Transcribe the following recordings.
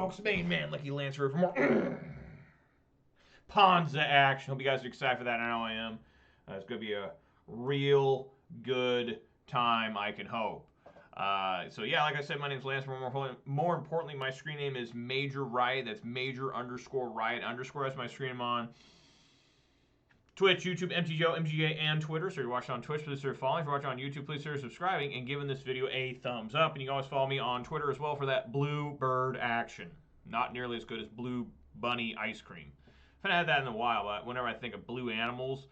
folks. Main man, Lucky Lancer for more Ponza action. Hope you guys are excited for that. I know I am. It's going to be a real good time, I can hope. So yeah, like I said, my name is Lance. More importantly, my screen name is Major Riot. That's Major_Riot_ as my screen name on Twitch, YouTube, MTGO, MGA, and Twitter. So if you're watching on Twitch, please consider following. If you're watching on YouTube, please consider subscribing and giving this video a thumbs up. And you can always follow me on Twitter as well for that blue bird action. Not nearly as good as Blue Bunny ice cream. I haven't had that in a while, but whenever I think of blue animals,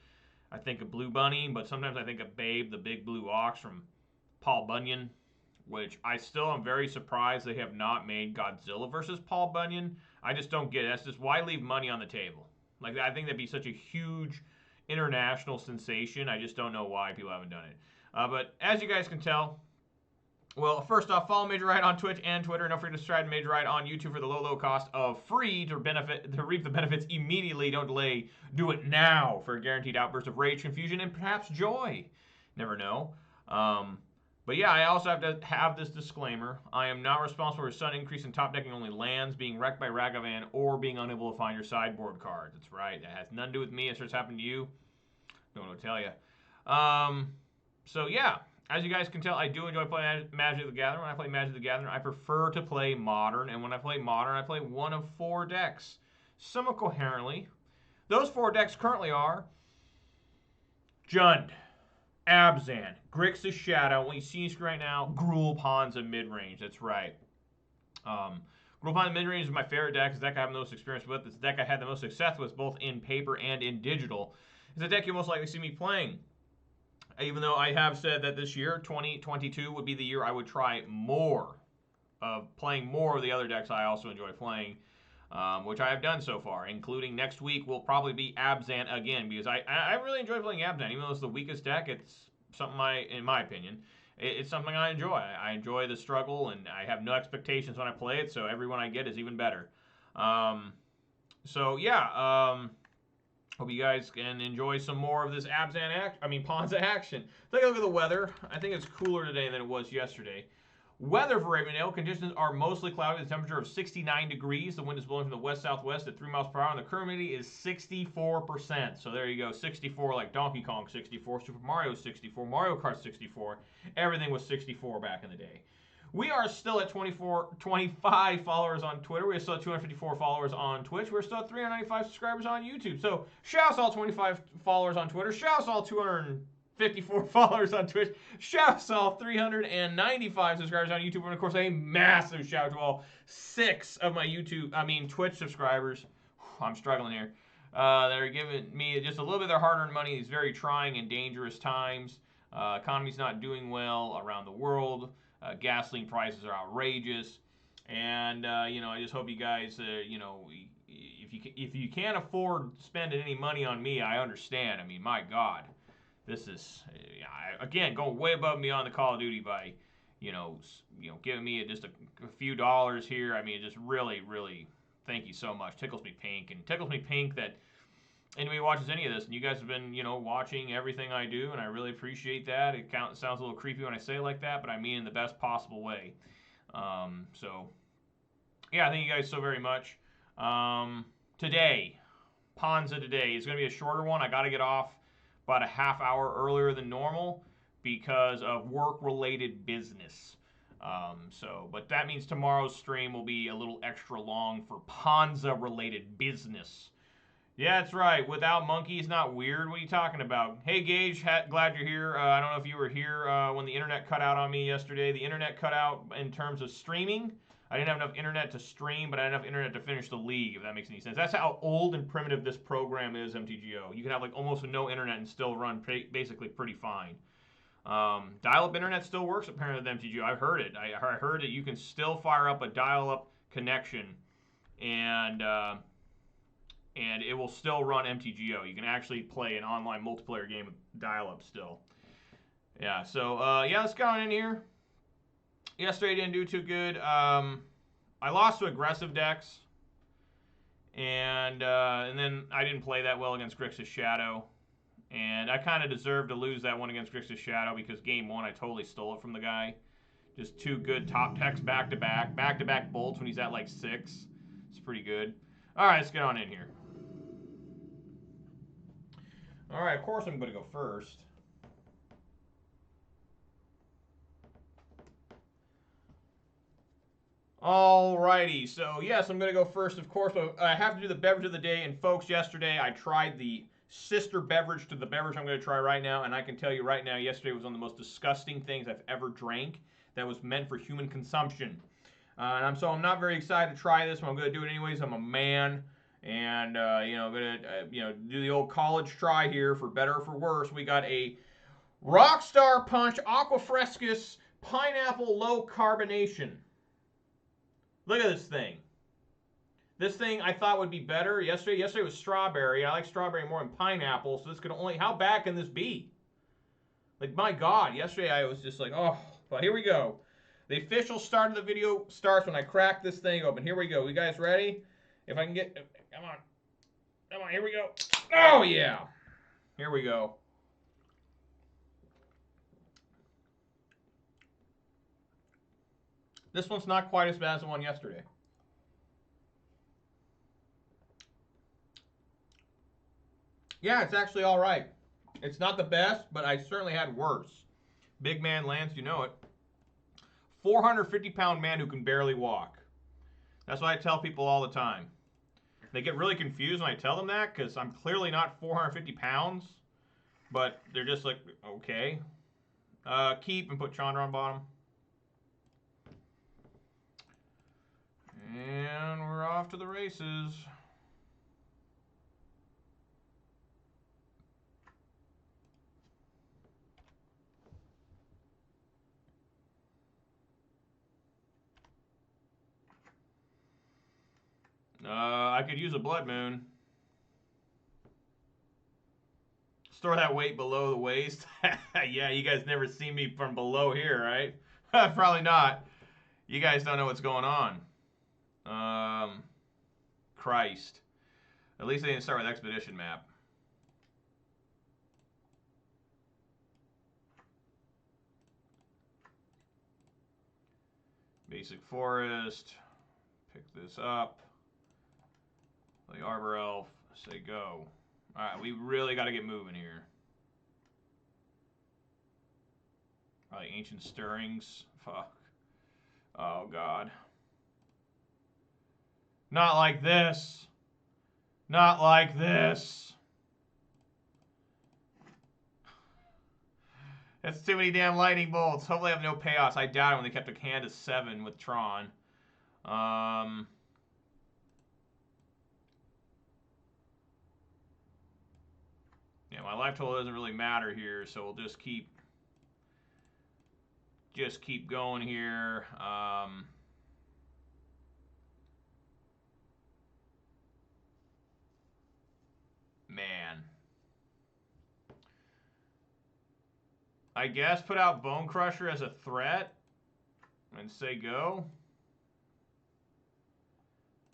I think of Blue Bunny, but sometimes I think of Babe, the big blue ox from Paul Bunyan, which I still am very surprised they have not made Godzilla versus Paul Bunyan. I just don't get it. That's just, why leave money on the table? Like, I think that'd be such a huge international sensation. I just don't know why people haven't done it. But as you guys can tell, well, first off, follow Major Riot on Twitch and Twitter. And don't forget to subscribe to Major Riot on YouTube for the low cost of free to reap the benefits immediately. Don't delay. Do it now for a guaranteed outburst of rage, confusion, and perhaps joy. Never know. But yeah, I also have to have this disclaimer. I am not responsible for sudden increase in top decking only lands, being wrecked by Ragavan, or being unable to find your sideboard cards. That's right. That has nothing to do with me. It's just happened to you. Don't know what to tell you. So yeah, as you guys can tell, I do enjoy playing Magic the Gathering. When I play Magic the Gathering, I prefer to play Modern. And when I play Modern, I play one of 4 decks. Somewhat coherently. Those 4 decks currently are Jund, Abzan, Grixis Shadow, what you see on screen right now, Gruul Ponza Midrange. That's right. Gruul Ponza Midrange is my favorite deck. It's the deck I have the most experience with. It's the deck I had the most success with, both in paper and in digital. It's a deck you'll most likely see me playing. Even though I have said that this year, 2022, would be the year I would try more of playing more of the other decks I also enjoy playing, which I have done so far, including next week will probably be Abzan again, because I really enjoy playing Abzan. Even though it's the weakest deck, it's something in my opinion, it's something I enjoy. I enjoy the struggle, and I have no expectations when I play it, so every one I get is even better. So yeah, hope you guys can enjoy some more of this Ponza action. Take a look at the weather. I think it's cooler today than it was yesterday. Weather for Ravendale, conditions are mostly cloudy with a temperature of 69 degrees. The wind is blowing from the west-southwest at 3 miles per hour, and the current humidity is 64%. So there you go, 64 like Donkey Kong 64, Super Mario 64, Mario Kart 64. Everything was 64 back in the day. We are still at 25 followers on Twitter. We're still at 254 followers on Twitch. We're still at 395 subscribers on YouTube. So shout out to all 25 followers on Twitter. Shout out to all 254 followers on Twitch. Shout out to all 395 subscribers on YouTube. And of course, a massive shout out to all 6 of my Twitch subscribers. I'm struggling here. That are giving me just a little bit of their hard-earned money these very trying and dangerous times. Economy's not doing well around the world. Gasoline prices are outrageous, and I just hope you guys, if you can't afford spending any money on me, I understand. I mean, my God, this is again going way above and beyond the Call of Duty by, giving me just a few dollars here. I mean, just really, really, thank you so much. Tickles me pink, and tickles me pink that anybody who watches any of this, and you guys have been, watching everything I do, and I really appreciate that. It sounds a little creepy when I say it like that, but I mean in the best possible way. So, yeah, thank you guys so very much. Today, Ponza today is going to be a shorter one. I got to get off about a half hour earlier than normal because of work-related business. But that means tomorrow's stream will be a little extra long for Ponza-related business. Yeah, that's right. Without monkeys, not weird. What are you talking about? Hey, Gage, glad you're here. I don't know if you were here when the internet cut out on me yesterday. The internet cut out in terms of streaming. I didn't have enough internet to stream, but I had enough internet to finish the league, if that makes any sense. That's how old and primitive this program is, MTGO. You can have like almost no internet and still run basically pretty fine. Dial-up internet still works apparently with MTGO. I've heard it. I heard that you can still fire up a dial-up connection and it will still run MTGO. You can actually play an online multiplayer game with dial-up still. Yeah, so, let's go on in here. Yesterday didn't do too good. I lost to aggressive decks. And then I didn't play that well against Grixis Shadow. And I kind of deserved to lose that one against Grixis Shadow because game 1 I totally stole it from the guy. Just two good top techs back-to-back bolts when he's at like 6. It's pretty good. All right, let's get on in here. All right, of course I'm going to go first. Alrighty, so yes, I'm going to go first, of course, but I have to do the beverage of the day. And folks, yesterday I tried the sister beverage to the beverage I'm going to try right now, and I can tell you right now, yesterday was one of the most disgusting things I've ever drank that was meant for human consumption. So I'm not very excited to try this, but I'm going to do it anyways. I'm a man, and I'm going to do the old college try here, for better or for worse. We got a Rockstar Punch Aqua Frescus Pineapple Low Carbonation. Look at this thing. This thing I thought would be better. Yesterday was strawberry. I like strawberry more than pineapple, so this could only... How bad can this be? Like, my God. Yesterday I was just like, oh. But here we go. The official start of the video starts when I crack this thing open. Here we go. You guys ready? If I can get... Come on. Come on, here we go. Oh, yeah. Here we go. This one's not quite as bad as the one yesterday. Yeah, it's actually all right. It's not the best, but I certainly had worse. Big man Lance, you know it. 450-pound man who can barely walk. That's what I tell people all the time. They get really confused when I tell them that, because I'm clearly not 450 pounds. But they're just like, okay. Keep and put Chandra on bottom. And we're off to the races. I could use a blood moon. Store that weight below the waist. Yeah, you guys never see me from below here, right? Probably not. You guys don't know what's going on. Christ. At least they didn't start with Expedition map. Basic Forest. Pick this up. Play Arbor Elf. Say go. Alright, we really got to get moving here. Probably Ancient Stirrings. Fuck. Oh, God. Not like this. Not like this. That's too many damn lightning bolts. Hopefully I have no payouts. I doubt it when they kept a hand to 7 with Tron. Yeah, my life total doesn't really matter here, so we'll just keep going here. Man. I guess put out Bone Crusher as a threat and say go.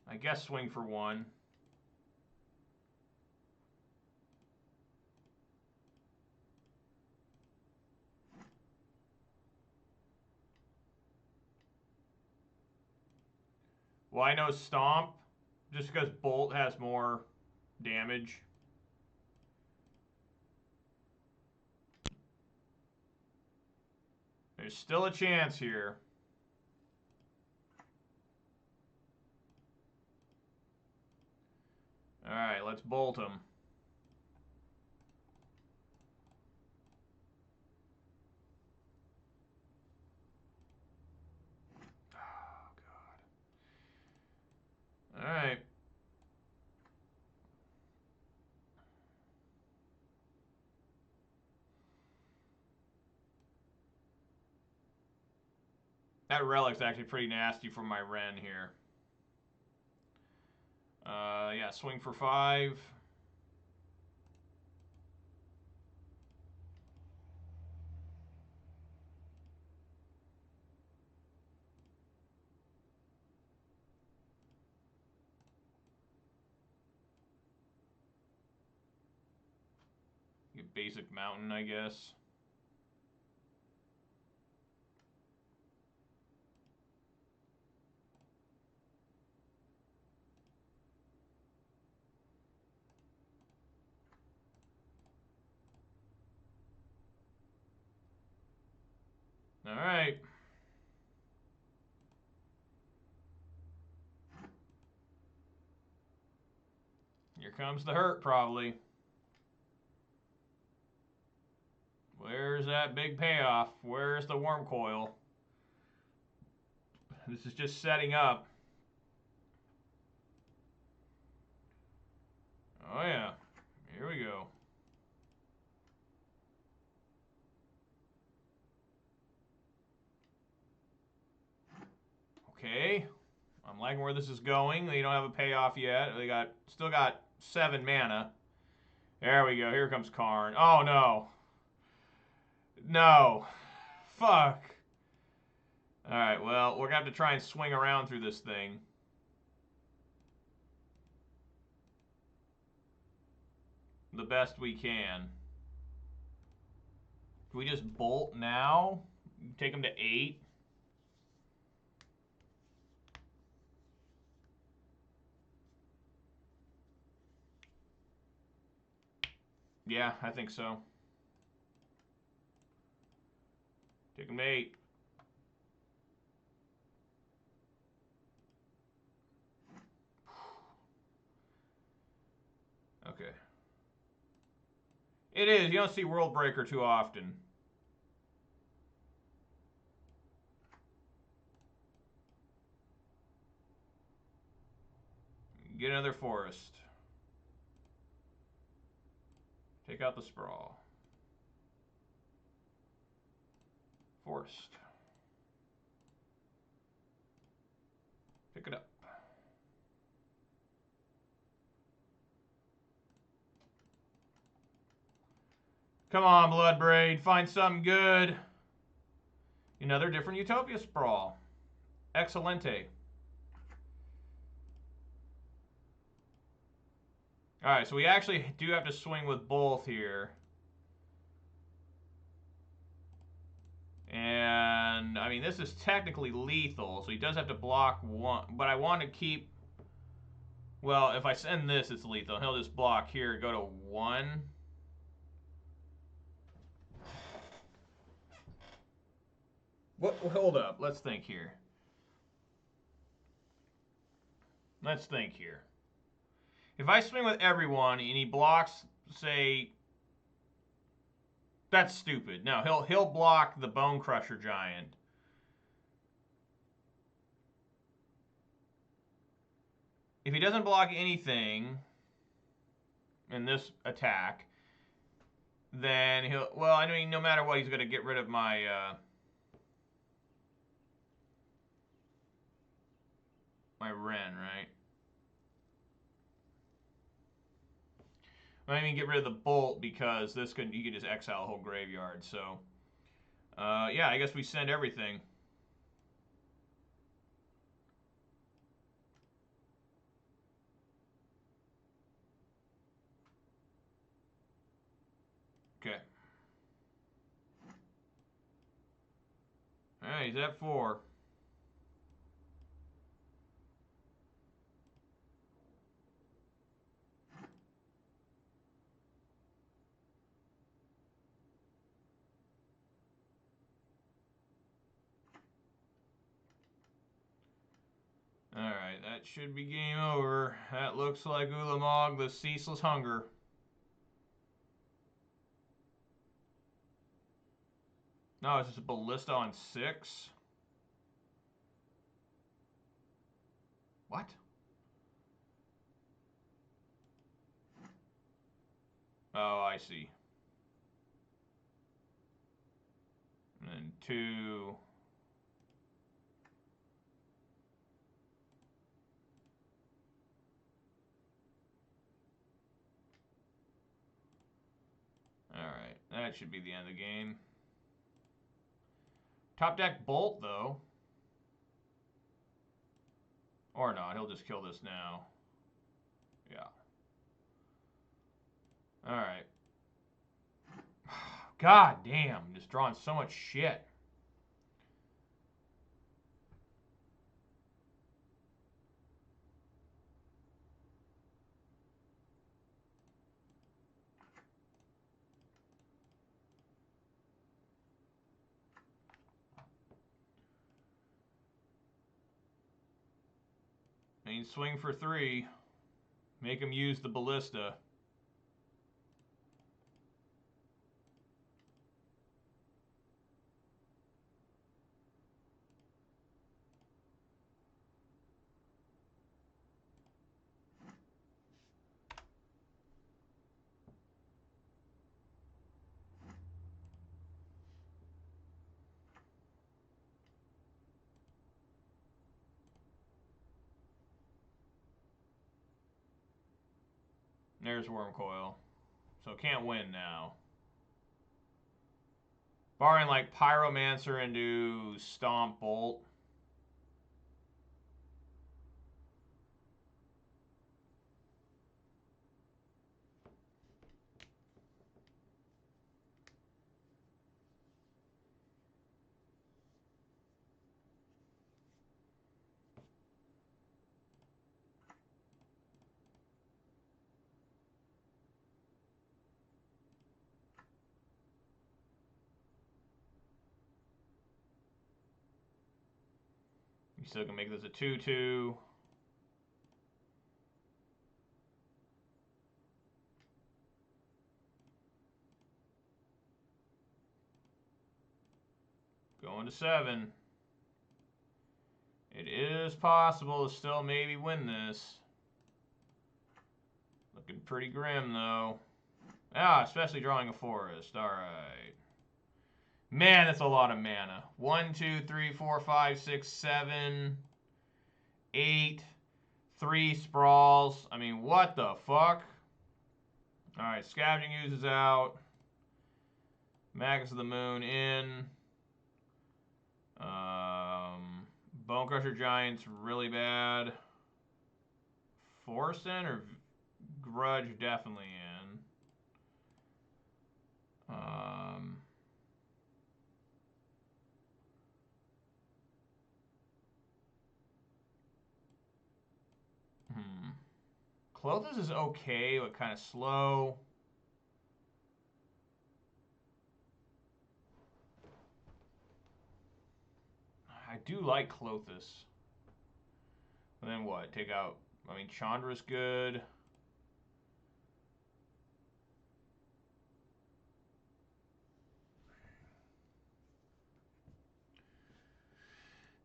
I guess swing for 1. Well, I know Stomp, just because Bolt has more damage. There's still a chance here. All right, let's bolt him. Oh, God. All right. That relic's actually pretty nasty for my Ren here. Yeah, swing for 5. Get basic mountain, I guess. All right. Here comes the hurt, probably. Where's that big payoff? Where's the worm coil? This is just setting up. Oh, yeah. Here we go. Okay. I'm liking where this is going. They don't have a payoff yet. They still got 7 mana. There we go. Here comes Karn. Oh, no. No. Fuck. Alright, well, we're going to have to try and swing around through this thing. The best we can. Can we just bolt now? Take them to 8? Yeah, I think so. Take them to 8. Okay. It is. You don't see World Breaker too often. Get another forest. Take out the sprawl. Forest. Pick it up. Come on, Bloodbraid. Find something good. Another different Utopia Sprawl. Excelente. Alright, so we actually do have to swing with both here. And, I mean, this is technically lethal, so he does have to block one. But I want to keep... Well, if I send this, it's lethal. He'll just block here, go to 1. What? Hold up. Let's think here. Let's think here. If I swing with everyone and he blocks, say... That's stupid. No, he'll block the Bone Crusher Giant. If he doesn't block anything in this attack, then he'll... Well, I mean, no matter what, he's going to get rid of my... my Wren, right? I mean, get rid of the Bolt because this could... You could just exile the whole graveyard, so... yeah, I guess we send everything. Okay. Alright, he's at 4. Alright, that should be game over. That looks like Ulamog, the Ceaseless Hunger. No, it's just a Ballista on 6. What? Oh, I see. And then 2. Alright, that should be the end of the game. Top deck Bolt, though. Or not, he'll just kill this now. Yeah. Alright. God damn, just drawing so much shit. mean, swing for 3. Make him use the ballista. There's Worm Coil. So can't win now. Barring like Pyromancer into Stomp Bolt. You still can make this a 2/2. Going to 7. It is possible to still maybe win this. Looking pretty grim, though. Ah, especially drawing a forest. All right. Man, that's a lot of mana. 1, 2, 3, 4, 5, 6, 7, 8. 3 sprawls. I mean, what the fuck? All right, Scavenging Ooze is out. Magus of the Moon in. Bone Crusher Giant's really bad. Force in or Grudge definitely in. Clothis is okay, but kind of slow. I do like Clothis. And then what? Take out... I mean, Chandra's good.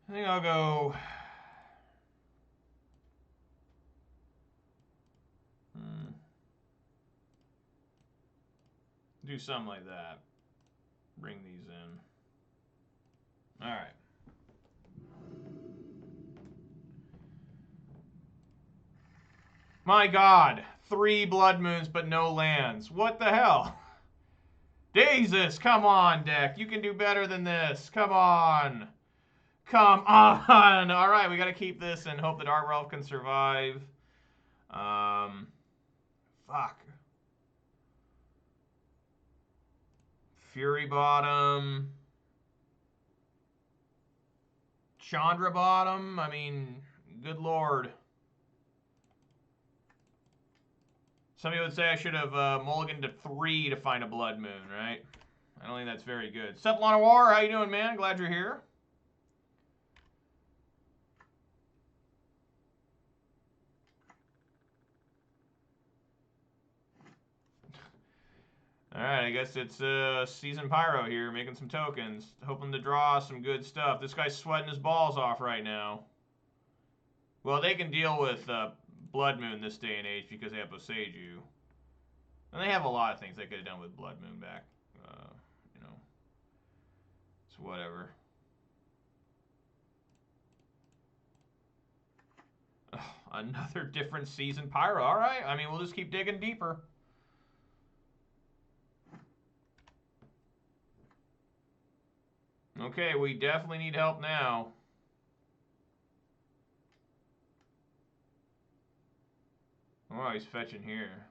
I think I'll go... do something like that. Bring these in. All right. My God. 3 Blood Moons, but no lands. What the hell? Dazus, come on, deck. You can do better than this. Come on. Come on. All right, we got to keep this and hope that Arbor Elf can survive. Fuck. Fury bottom. Chandra bottom. I mean, good lord. Somebody would say I should have mulliganed to 3 to find a Blood Moon, right? I don't think that's very good. Cephalon of War, how you doing, man? Glad you're here. Alright, I guess it's Season Pyro here, making some tokens. Hoping to draw some good stuff. This guy's sweating his balls off right now. Well, they can deal with Blood Moon this day and age because they have Boseiju. And they have a lot of things they could have done with Blood Moon back. You know, it's whatever. Oh, another different Season Pyro. Alright, I mean, we'll just keep digging deeper. Okay, we definitely need help now. Oh, he's fetching here.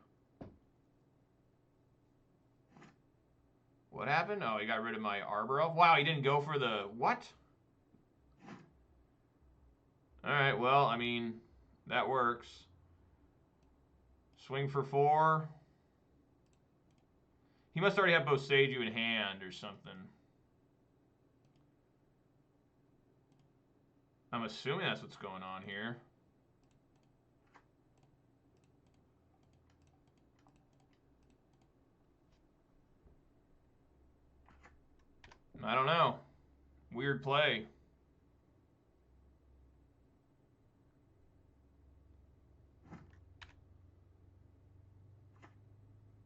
What happened? Oh, he got rid of my Arbor Elf. Wow, he didn't go for the... What? Alright, well, I mean, that works. Swing for 4. He must already have Boseiju in hand or something. I'm assuming that's what's going on here. I don't know. Weird play.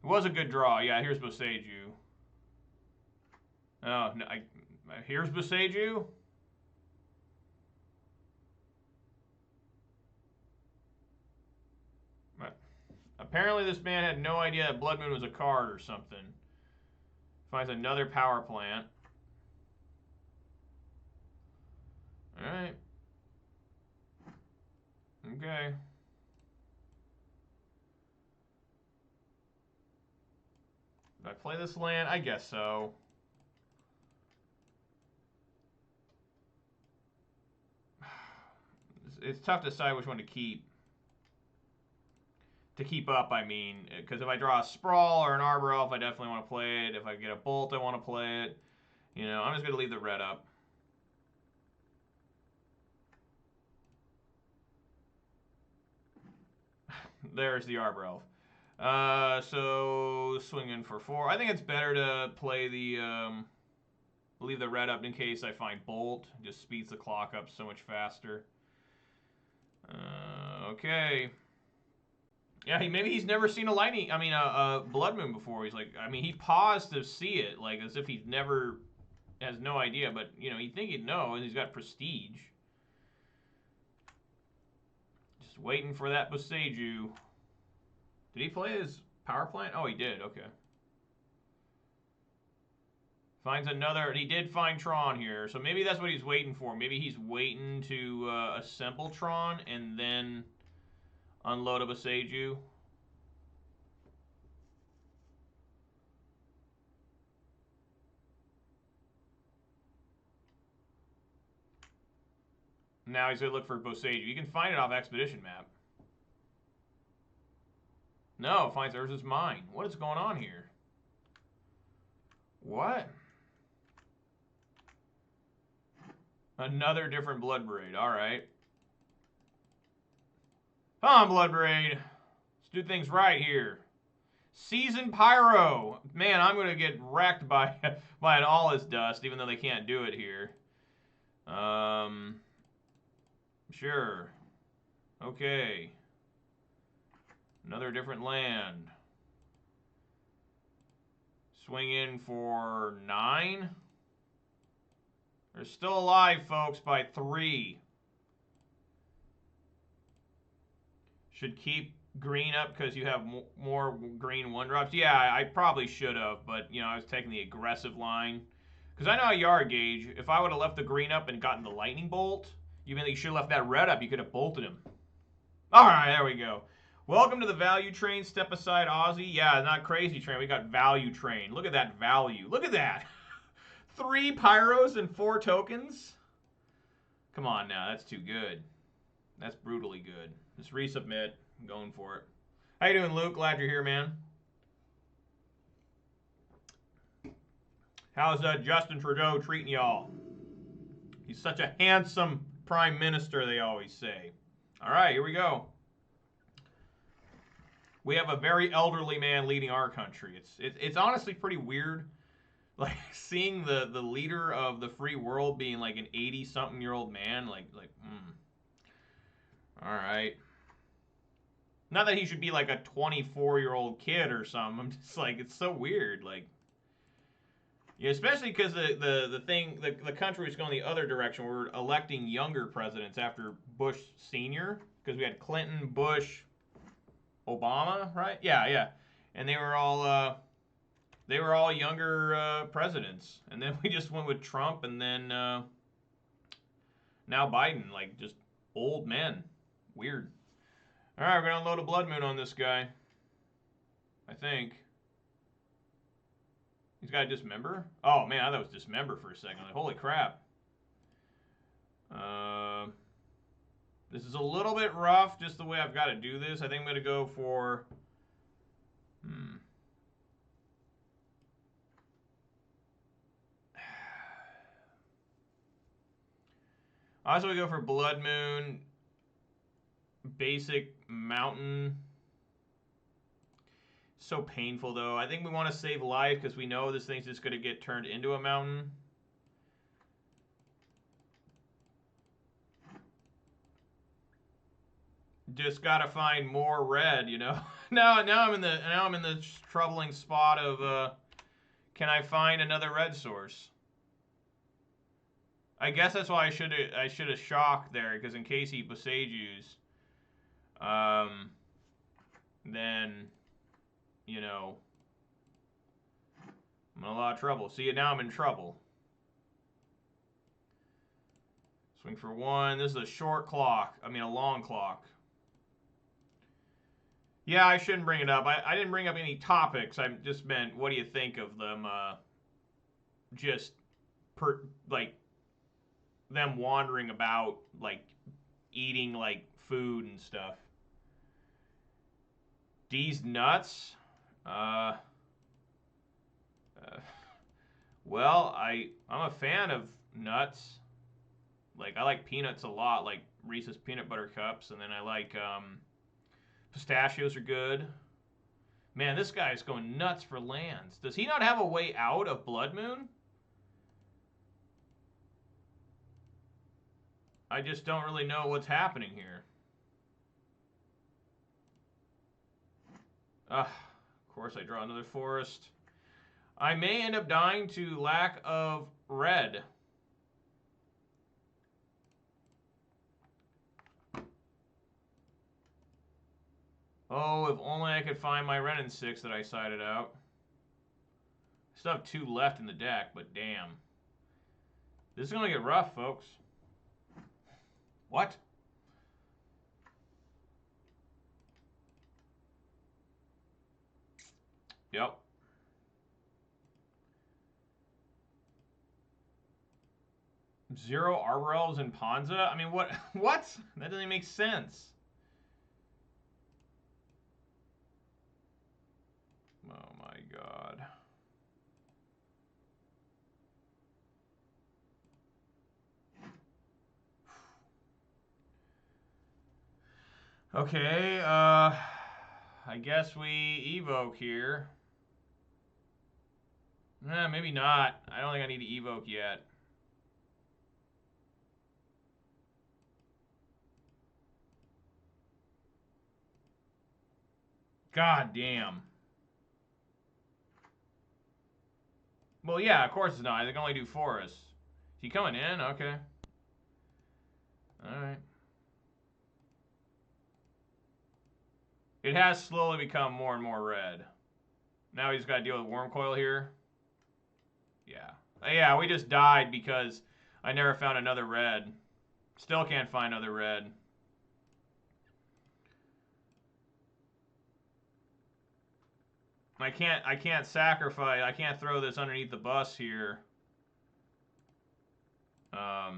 It was a good draw. Yeah, here's Boseiju. Oh, no, here's Boseiju. Apparently this man had no idea that Blood Moon was a card or something. Finds another power plant. Alright. Okay. Did I play this land? I guess so. It's tough to decide which one to keep. To keep up, I mean. Because if I draw a Sprawl or an Arbor Elf, I definitely want to play it. If I get a Bolt, I want to play it. You know, I'm just going to leave the red up. There's the Arbor Elf. So swinging for 4. I think it's better to play the leave the red up in case I find Bolt. Just speeds the clock up so much faster. Okay. Yeah, maybe he's never seen a Blood Moon before. He's like, I mean, he paused to see it, like as if he's never has no idea. But you know, you'd think he'd know, and he's got prestige. Just waiting for that Boseiju. Did he play his power plant? Oh, he did. Okay. Finds another. He did find Tron here, so maybe that's what he's waiting for. Maybe he's waiting to assemble Tron and then unload a Boseiju. Now he's going to look for Boseiju. You can find it off Expedition map. No, finds Urza's Mine. What is going on here? What? Another different Blood Braid. All right. Come on, Blood Braid. Let's do things right here. Season Pyro. Man, I'm going to get wrecked by an All Is Dust, even though they can't do it here. Sure. Okay. Another different land. Swing in for 9. They're still alive, folks, by 3. Should keep green up because you have more green 1-drops. Yeah, I probably should have, but, you know, I was taking the aggressive line. Because I know a Yard Gauge, if I would have left the green up and gotten the Lightning Bolt, you should have left that red up. You could have bolted him. All right, there we go. Welcome to the Value Train. Step aside, Aussie. Yeah, not Crazy Train. We got Value Train. Look at that value. Look at that. 3 Pyros and 4 tokens. Come on now. That's too good. That's brutally good. Just resubmit. I'm going for it. How you doing, Luke? Glad you're here, man. How's Justin Trudeau treating y'all? He's such a handsome prime minister, they always say. All right, here we go. We have a very elderly man leading our country. It's honestly pretty weird, like seeing the leader of the free world being like an 80-something-year-old man. All right. Not that he should be like a 24-year-old kid or something. I'm just like, it's so weird. Like, yeah, especially because the country is going the other direction. We're electing younger presidents after Bush Senior, because we had Clinton, Bush, Obama, right? Yeah. And they were all younger presidents. And then we just went with Trump, and then now Biden, like just old men. Weird. All right, we're going to load a Blood Moon on this guy. I think. He's got a Dismember? Oh, man, I thought it was Dismember for a second. Like, holy crap. This is a little bit rough, just the way I've got to do this. I think I'm going to go for... I also would go for Blood Moon, basic mountain. So painful, though. I think we want to save life because we know this thing's just going to get turned into a mountain. just gotta find more red, you know. now I'm in the troubling spot of can I find another red source? I guess that's why I should have shocked there, because in case he Boseijus, then, you know, I'm in a lot of trouble. See, now I'm in trouble. Swing for one. This is a short clock. I mean, a long clock. Yeah, I shouldn't bring it up. I didn't bring up any topics. I just meant, what do you think of them? Just, like, them wandering about, like, eating, like, food and stuff. D's nuts? Well, I'm a fan of nuts. Like, I like peanuts a lot, like Reese's Peanut Butter Cups, and then I like, pistachios are good. Man, this guy's going nuts for lands. Does he not have a way out of Blood Moon? I just don't really know what's happening here. Of course I draw another forest. I may end up dying to lack of red. Oh, if only I could find my Ren and 6 that I sided out. I still have 2 left in the deck, but damn. This is going to get rough, folks. What? Yep. Zero Arbor Elves and Ponza? I mean, what? What? That doesn't make sense. Oh my god. Okay, I guess we evoke here. Maybe not. I don't think I need to evoke yet. God damn. Well, yeah, of course it's not. I can only do forests. Is he coming in? Okay. Alright. It has slowly become more and more red. Now we just got to deal with Worm Coil here. Yeah. Yeah, we just died because I never found another red. Still can't find another red. I can't sacrifice. I can't throw this underneath the bus here. Well,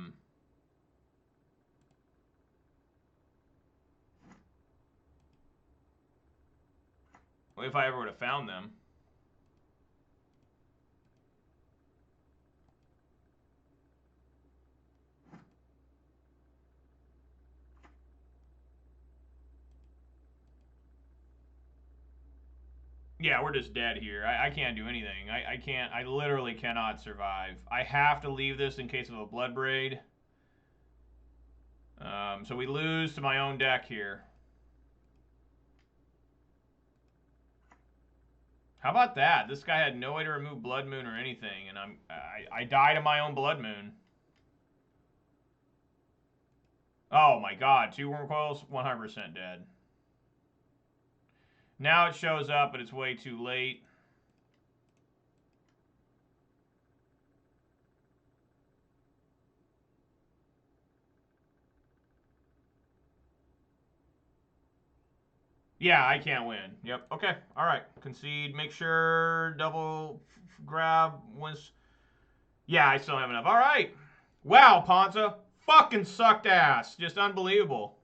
if I ever would have found them. Yeah, we're just dead here. I can't do anything. I can't. I literally cannot survive. I have to leave this in case of a Blood Braid. So we lose to my own deck here. How about that? This guy had no way to remove Blood Moon or anything, and I die to my own Blood Moon. Oh my god, 2 Worm Coils, 100% dead. Now it shows up, but it's way too late. Yeah, I can't win. Yep. Okay. All right. Concede. Make sure double grab was... Yeah, I still have enough. All right. Wow, Ponza. Fucking sucked ass. Just unbelievable.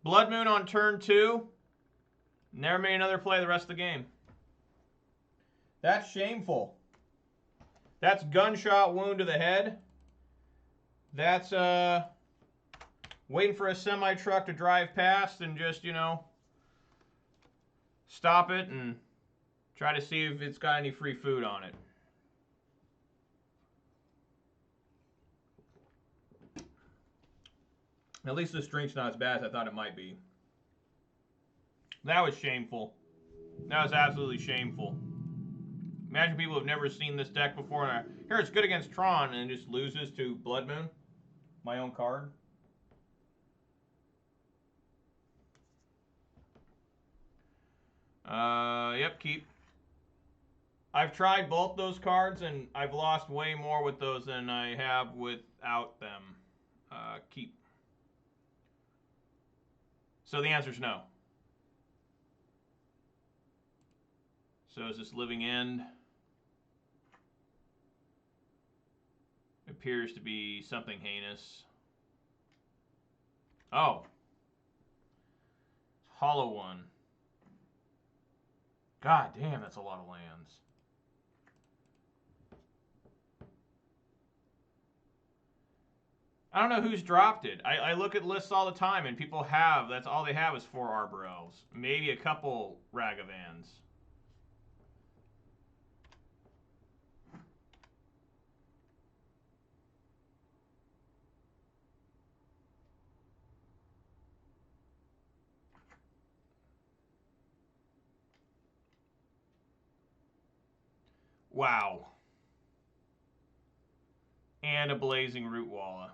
Blood Moon on turn 2. Never made another play the rest of the game. That's shameful. That's gunshot wound to the head. That's waiting for a semi-truck to drive past and just, you know, stop it and try to see if it's got any free food on it. At least this drink's not as bad as I thought it might be. That was shameful. That was absolutely shameful. Imagine people have never seen this deck before, and here it's good against Tron, and just loses to Blood Moon, my own card. Yep, keep. I've tried both those cards, and I've lost way more with those than I have without them. Keep. So the answer is no. So is this living end? Appears to be something heinous. Oh. Hollow one. God damn, that's a lot of lands. I don't know who's dropped it. I look at lists all the time, and people have, that's all they have is 4 Arbor Elves. Maybe a couple Ragavans. Wow. And a Blazing Rootwalla.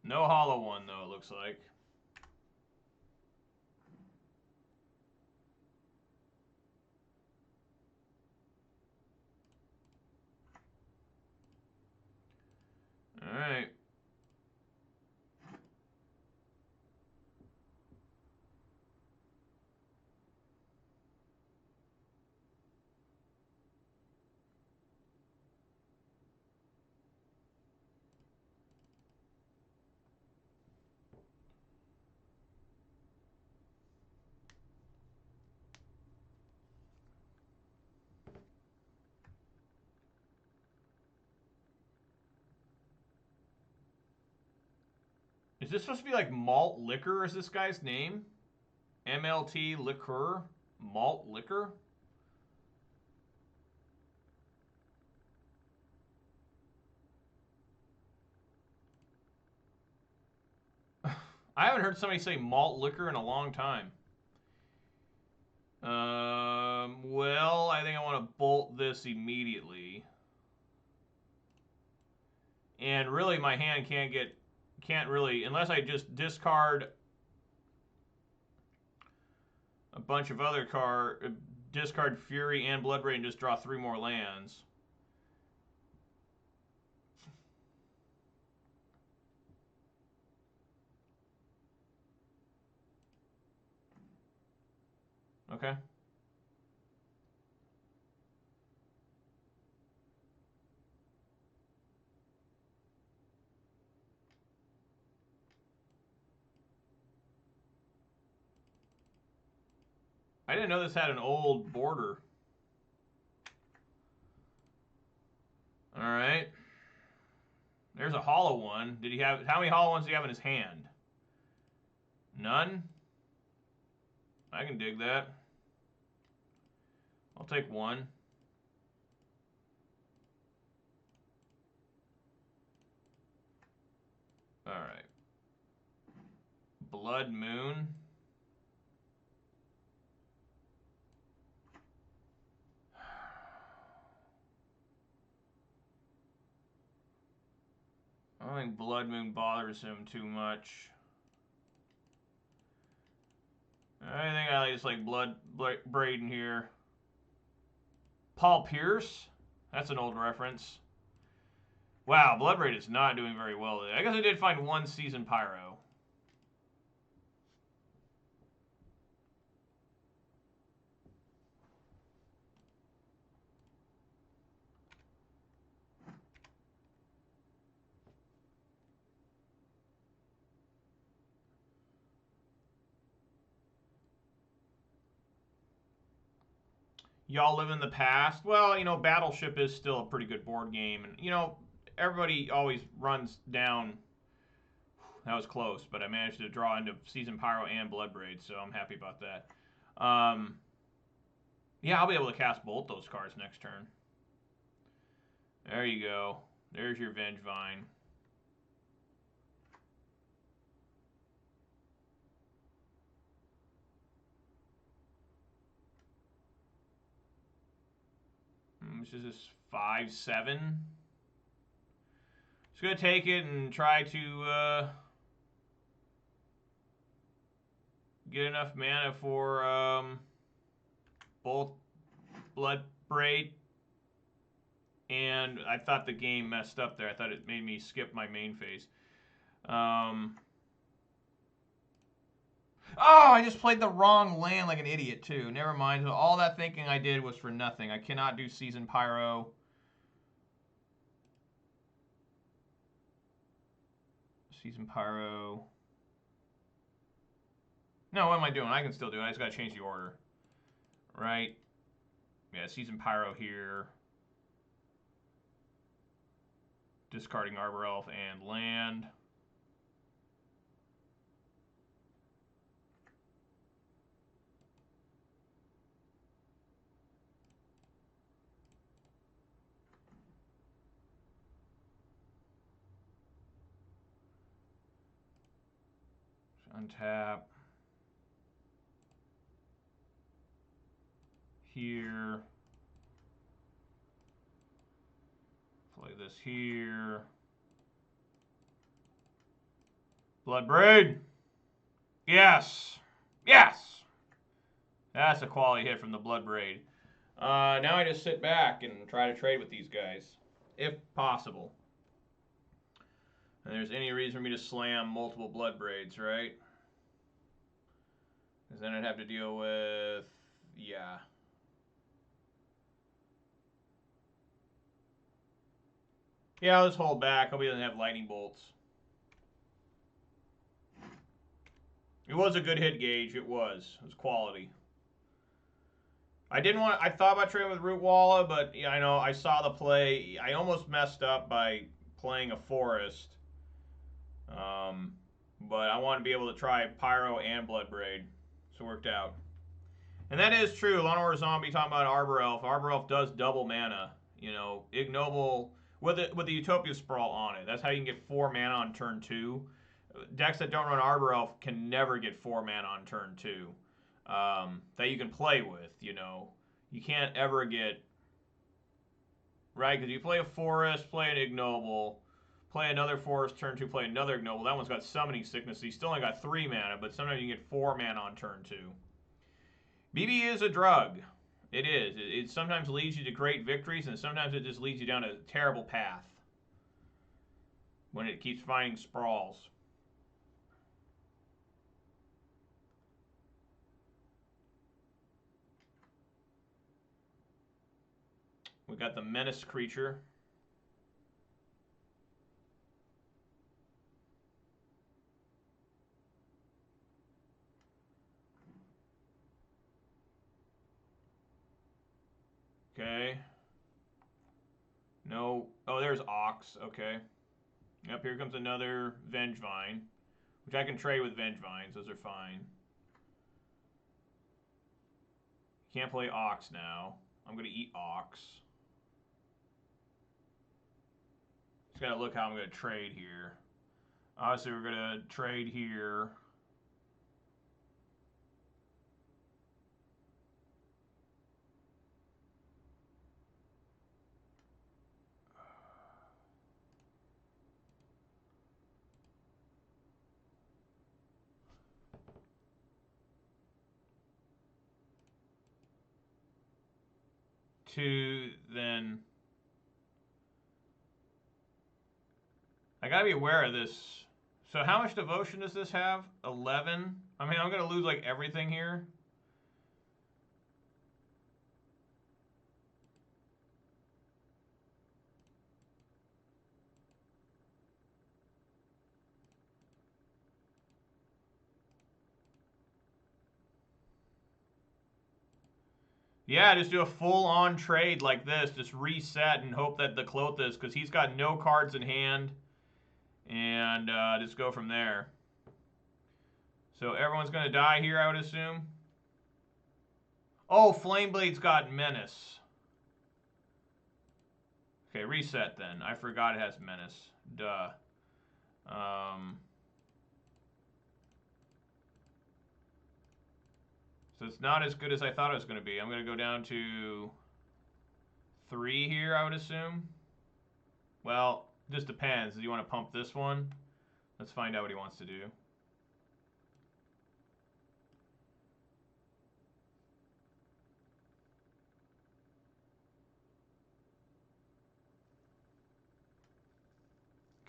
No hollow one, though, it looks like. All right. Is this supposed to be like malt liquor? Is this guy's name? MLT liqueur? Malt liquor? I haven't heard somebody say malt liquor in a long time. Well, I think I want to bolt this immediately. And really, my hand can't really, unless I just discard a bunch of other discard Fury and Bloodbraid and just draw 3 more lands. Okay. I didn't know this had an old border. All right. There's a hollow one. Did he have, how many hollow ones do you have in his hand? None? I can dig that. I'll take one. All right. Blood Moon. I don't think Blood Moon bothers him too much. I think I just like Bloodbraid in here. Paul Pierce? That's an old reference. Wow, Bloodbraid is not doing very well today. I guess I did find 1 Season Pyro. Y'all live in the past. Well, you know, Battleship is still a pretty good board game. And, you know, everybody always runs down. That was close, but I managed to draw into Season Pyro and Bloodbraid, so I'm happy about that. Yeah, I'll be able to cast both those cards next turn. There you go. There's your Vengevine. This is this 5/7. Just gonna take it and try to get enough mana for both Blood Braid, and I thought the game messed up there. I thought it made me skip my main phase. Oh, I just played the wrong land like an idiot, too. Never mind. All that thinking I did was for nothing. I cannot do Season Pyro. Season Pyro. No, what am I doing? I can still do it. I just got to change the order. Right? Yeah, Season Pyro here. Discarding Arbor Elf and land. Untap. Here. Play this here. Bloodbraid. Yes. Yes. That's a quality hit from the Bloodbraid. Now I just sit back and try to trade with these guys, if possible. And there's any reason for me to slam multiple Bloodbraids, right? Because then I'd have to deal with, yeah. Yeah, let's hold back. Hope he doesn't have lightning bolts. It was a good hit gauge. It was. It was quality. I thought about trading with Rootwalla, but yeah, I know I saw the play. I almost messed up by playing a forest. But I want to be able to try Pyro and Bloodbraid. So it worked out. And that is true. Lawnmower Zombie talking about Arbor Elf. Arbor Elf does double mana. You know, Ignoble with the Utopia Sprawl on it. That's how you can get 4 mana on turn 2. Decks that don't run Arbor Elf can never get 4 mana on turn 2. That you can play with, you know. You can't ever get... Right? Because you play a Forest, play an Ignoble, play another Forest turn 2, play another Ignoble. That one's got Summoning Sickness, so you still only got 3 mana, but sometimes you can get 4 mana on turn 2. BB is a drug. It is. It sometimes leads you to great victories, and sometimes it just leads you down a terrible path when it keeps finding sprawls. We got the Menace creature. Okay. No. Oh, there's Ox. Okay. Yep, here comes another Vengevine, which I can trade with Vengevines. Those are fine. Can't play Ox now. I'm going to eat Ox. Just got to look how I'm going to trade here. Obviously, we're going to trade here. To then... I gotta be aware of this. So how much devotion does this have? 11? I mean, I'm gonna lose like everything here. Yeah, just do a full-on trade like this. Just reset and hope that the Klothys, because he's got no cards in hand. And just go from there. So everyone's going to die here, I would assume. Oh, Flameblade's got Menace. Okay, reset then. I forgot it has menace. Duh. So it's not as good as I thought it was going to be. I'm going to go down to 3 here, I would assume. Well, just depends. Do you want to pump this one? Let's find out what he wants to do.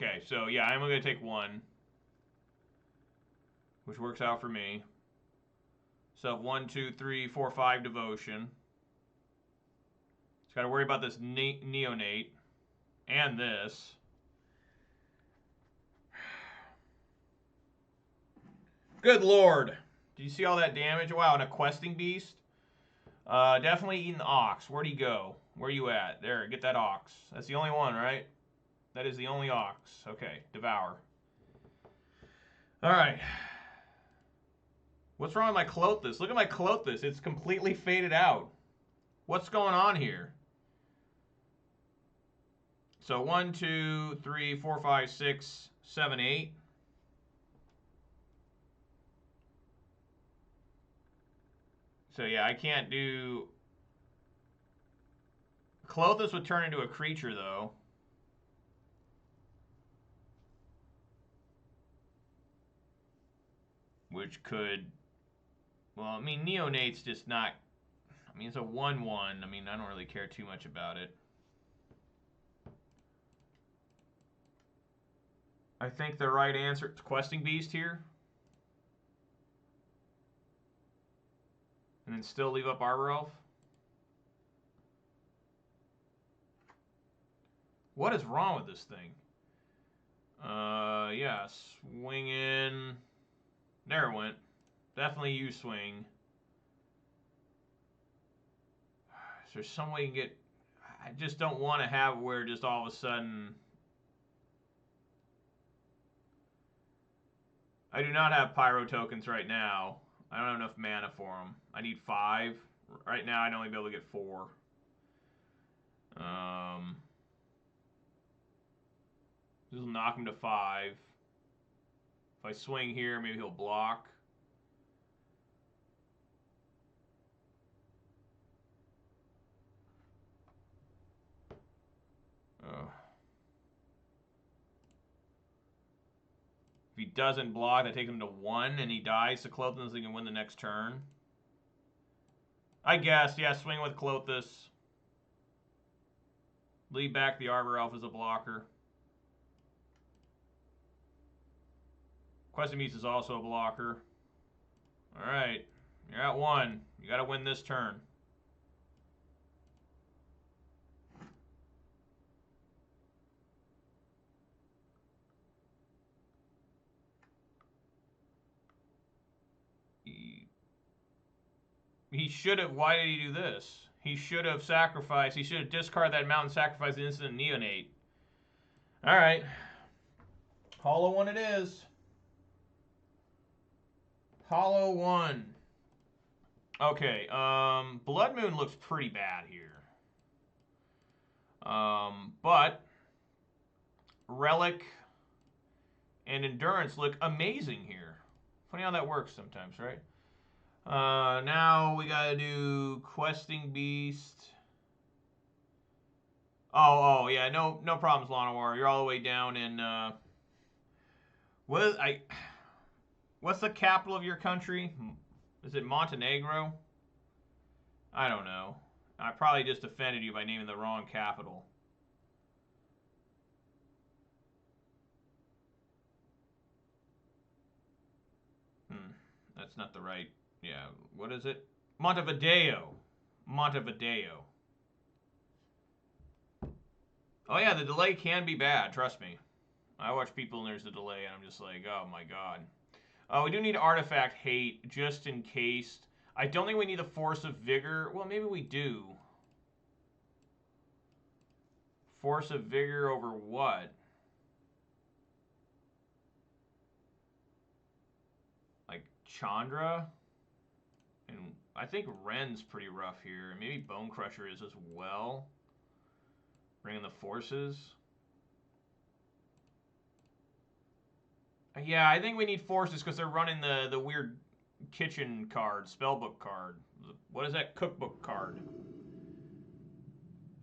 Okay, so yeah, I'm going to take 1, which works out for me. So 1, 2, 3, 4, 5 devotion. Just got to worry about this neonate and this. Good lord. Did you see all that damage? Wow, and a questing beast? Definitely eating the ox. Where'd he go? Where you at? There, get that ox. That's the only one, right? That is the only ox. Okay, devour. Alright. What's wrong with my Clothis? Look at my Clothis. It's completely faded out. What's going on here? So 1, 2, 3, 4, 5, 6, 7, 8. So yeah, I can't do... Clothis would turn into a creature, though. Which could... Well, I mean, Neonate's just not... I mean, it's a 1-1. I mean, I don't really care too much about it. I think the right answer... is Questing Beast here. And then still leave up Arbor Elf. What is wrong with this thing? Yeah, swing in. There it went. Definitely you swing. Is there some way you can get... I just don't want to have where just all of a sudden... I do not have Pyro tokens right now. I don't have enough mana for them. I need 5. Right now, I'd only be able to get 4. This will knock him to 5. If I swing here, maybe he'll block. If he doesn't block, that takes him to 1, and he dies to Clothis, so he can win the next turn. I guess, yeah, swing with Clothis. Leave back the Arbor Elf as a blocker. Questing Beast is also a blocker. Alright, you're at 1. You gotta win this turn. He should have... Why did he do this? He should have sacrificed... He should have discarded that mountain, sacrificed the instant Neonate. Alright. Hollow 1 it is. Hollow 1. Okay, Blood Moon looks pretty bad here. But Relic and Endurance look amazing here. Funny how that works sometimes, right? Now we gotta do Questing Beast. Oh, yeah, no problems, Lanowar. You're all the way down in, what's the capital of your country? Is it Montenegro? I don't know. I probably just offended you by naming the wrong capital. That's not the right... Yeah, what is it? Montevideo. Montevideo. Oh yeah, the delay can be bad, trust me. I watch people and there's a delay and I'm just like, oh my god. We do need Artifact Hate, just in case. I don't think we need the Force of Vigor. Well, maybe we do. Force of Vigor over what? Like Chandra? And I think Ren's pretty rough here. Maybe Bone Crusher is as well. Bring in the forces. Yeah, I think we need forces because they're running the weird kitchen card, spellbook card. What is that? Cookbook card.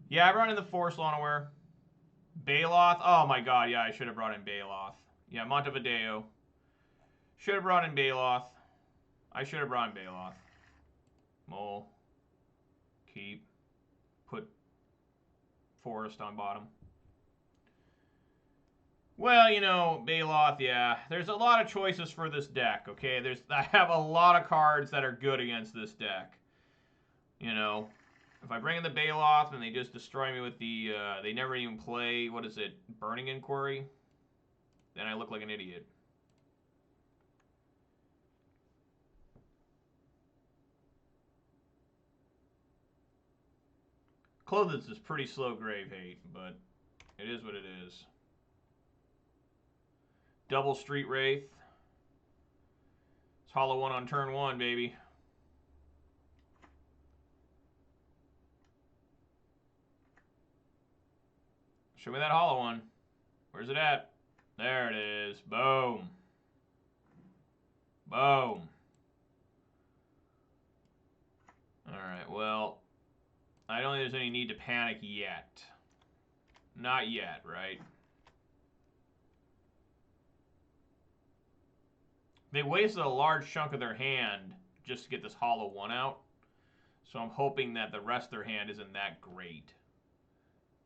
Yeah, I brought in the Force Lawnaware. Baloth. Oh my god, yeah, I should have brought in Baloth. Yeah, Montevideo. Should have brought in Baloth. I should have brought in Baloth. Mole. Keep. Put Forest on bottom. Well, you know, Baloth, yeah. There's a lot of choices for this deck, okay? I have a lot of cards that are good against this deck. You know, if I bring in the Baloth and they just destroy me with the, they never even play, what is it, Burning Inquiry, then I look like an idiot. Clothes is pretty slow Grave Hate, but it is what it is. Double Street Wraith. It's Hollow 1 on turn 1, baby. Show me that Hollow 1. Where's it at? There it is. Boom. Boom. Alright, well, I don't think there's any need to panic yet. Not yet, right? They wasted a large chunk of their hand just to get this Hollow 1 out. So I'm hoping that the rest of their hand isn't that great.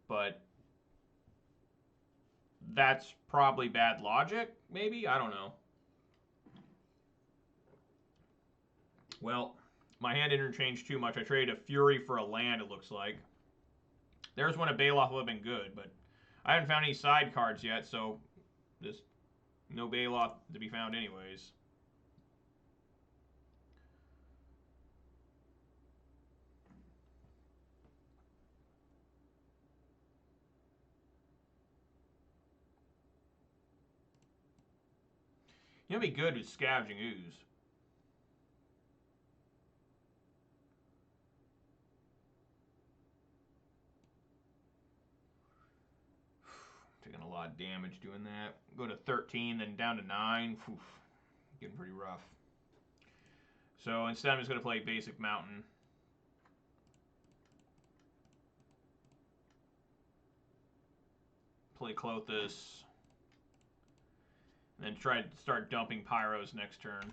But that's probably bad logic, maybe? I don't know. Well, my hand interchanged too much. I traded a Fury for a land, it looks like. There's when a Baloth would have been good, but I haven't found any side cards yet, so there's no Baloth to be found anyways. You know, be good with Scavenging Ooze. Taking a lot of damage doing that. Go to 13, then down to 9. Oof, getting pretty rough. So instead, I'm just going to play Basic Mountain. Play Clothis. And then try to start dumping Pyros next turn.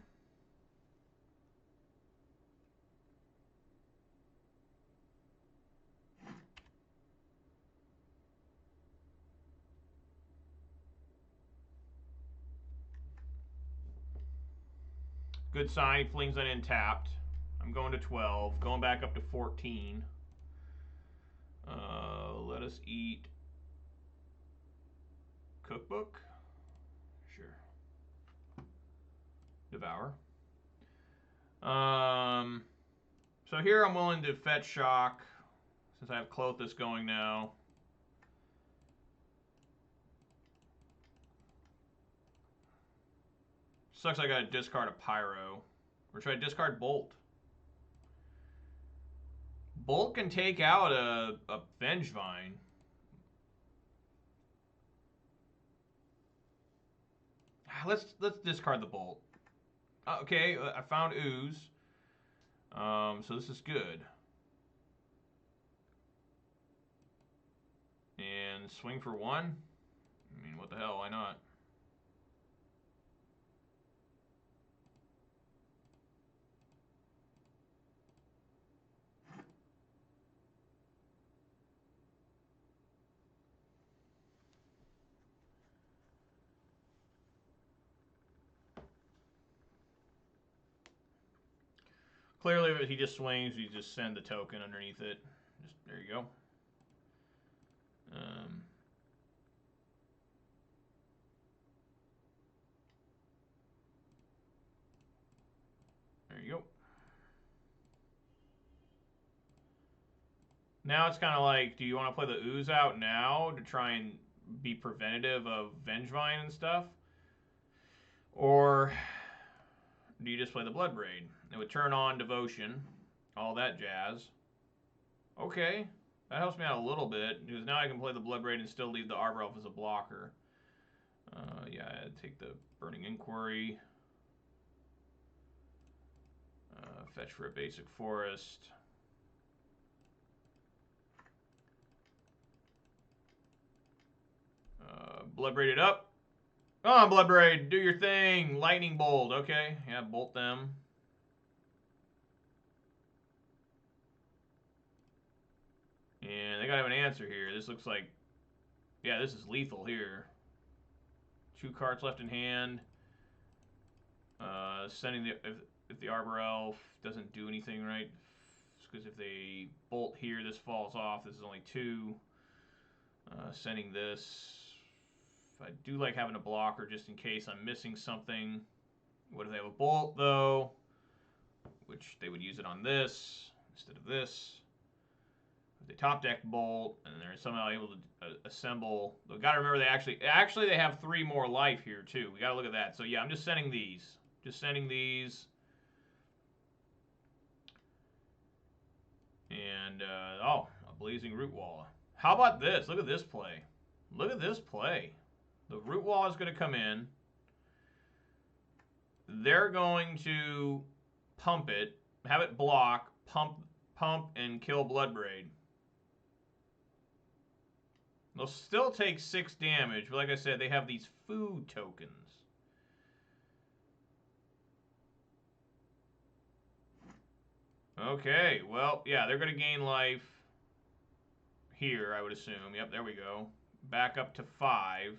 Good sign. He flings that in tapped. I'm going to 12. Going back up to 14. Let us eat Cookbook. Sure. Devour. So here I'm willing to fetch Shock since I have Clothis going now. Sucks I gotta discard a Pyro. Or should I discard Bolt? Bolt can take out a Vengevine. Let's discard the Bolt. Okay, I found Ooze. So this is good. And swing for 1? I mean, what the hell, why not? Clearly, if he just swings, you just send the token underneath it. Just there you go. There you go. Now it's kind of like, do you want to play the Ooze out now to try and be preventative of Vengevine and stuff? Or do you just play the Bloodbraid? It would turn on Devotion, all that jazz. Okay. That helps me out a little bit, because now I can play the Bloodbraid and still leave the Arbor Elf as a blocker. Yeah, I'd take the Burning Inquiry. Fetch for a basic forest. Bloodbraid up. Oh, Bloodbraid, do your thing. Lightning Bolt. Okay, yeah, bolt them. And they gotta have an answer here. This looks like, yeah, this is lethal here. 2 cards left in hand. Sending the if the Arbor Elf doesn't do anything, right? Because if they bolt here, this falls off. This is only 2. Sending this. I do like having a blocker just in case I'm missing something. What if they have a bolt, though? Which they would use it on this instead of this. If they top deck bolt, and they're somehow able to assemble. We've got to remember they actually they have 3 more life here, too. We got to look at that. So, yeah, I'm just sending these. Just sending these. And, oh, a Blazing Root Wall. How about this? Look at this play. Look at this play. The Root Wall is going to come in. They're going to pump it, have it block, pump, and kill Bloodbraid. They'll still take 6 damage, but like I said, they have these food tokens. Okay, well, yeah, they're going to gain life here, I would assume. Yep, there we go. Back up to 5.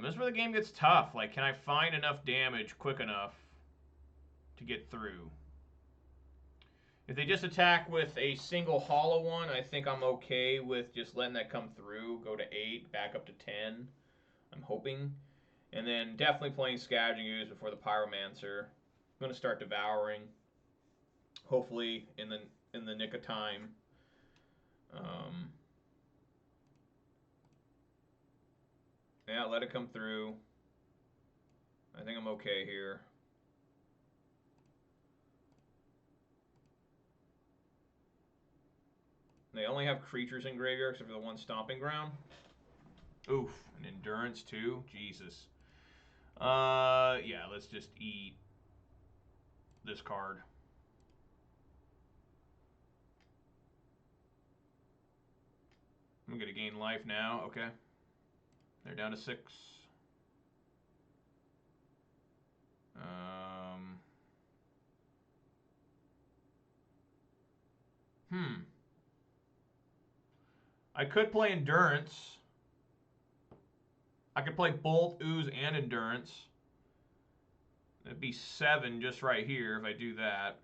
This is where the game gets tough. Like, can I find enough damage quick enough to get through? If they just attack with a single hollow one, I think I'm okay with just letting that come through. Go to 8, back up to 10. I'm hoping. And then definitely playing Scavenging Ooze before the Pyromancer. I'm going to start devouring. Hopefully in the nick of time. Yeah, let it come through. I think I'm okay here. They only have creatures in graveyard except for the one Stomping Ground. Oof, an Endurance too? Jesus. Yeah, let's just eat this card. I'm going to gain life now. Okay. They're down to 6. I could play Endurance. I could play both Ooze and Endurance. It'd be 7 just right here if I do that.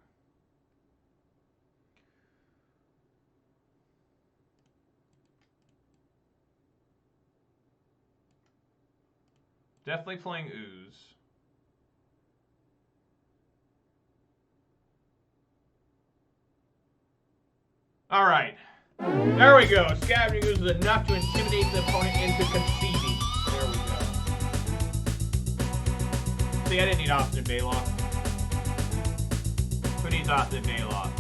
Definitely playing Ooze. All right. There we go. Scavenging Ooze is enough to intimidate the opponent into conceding. There we go. See, I didn't need Obstinate Baylock. Who needs Obstinate Baylock?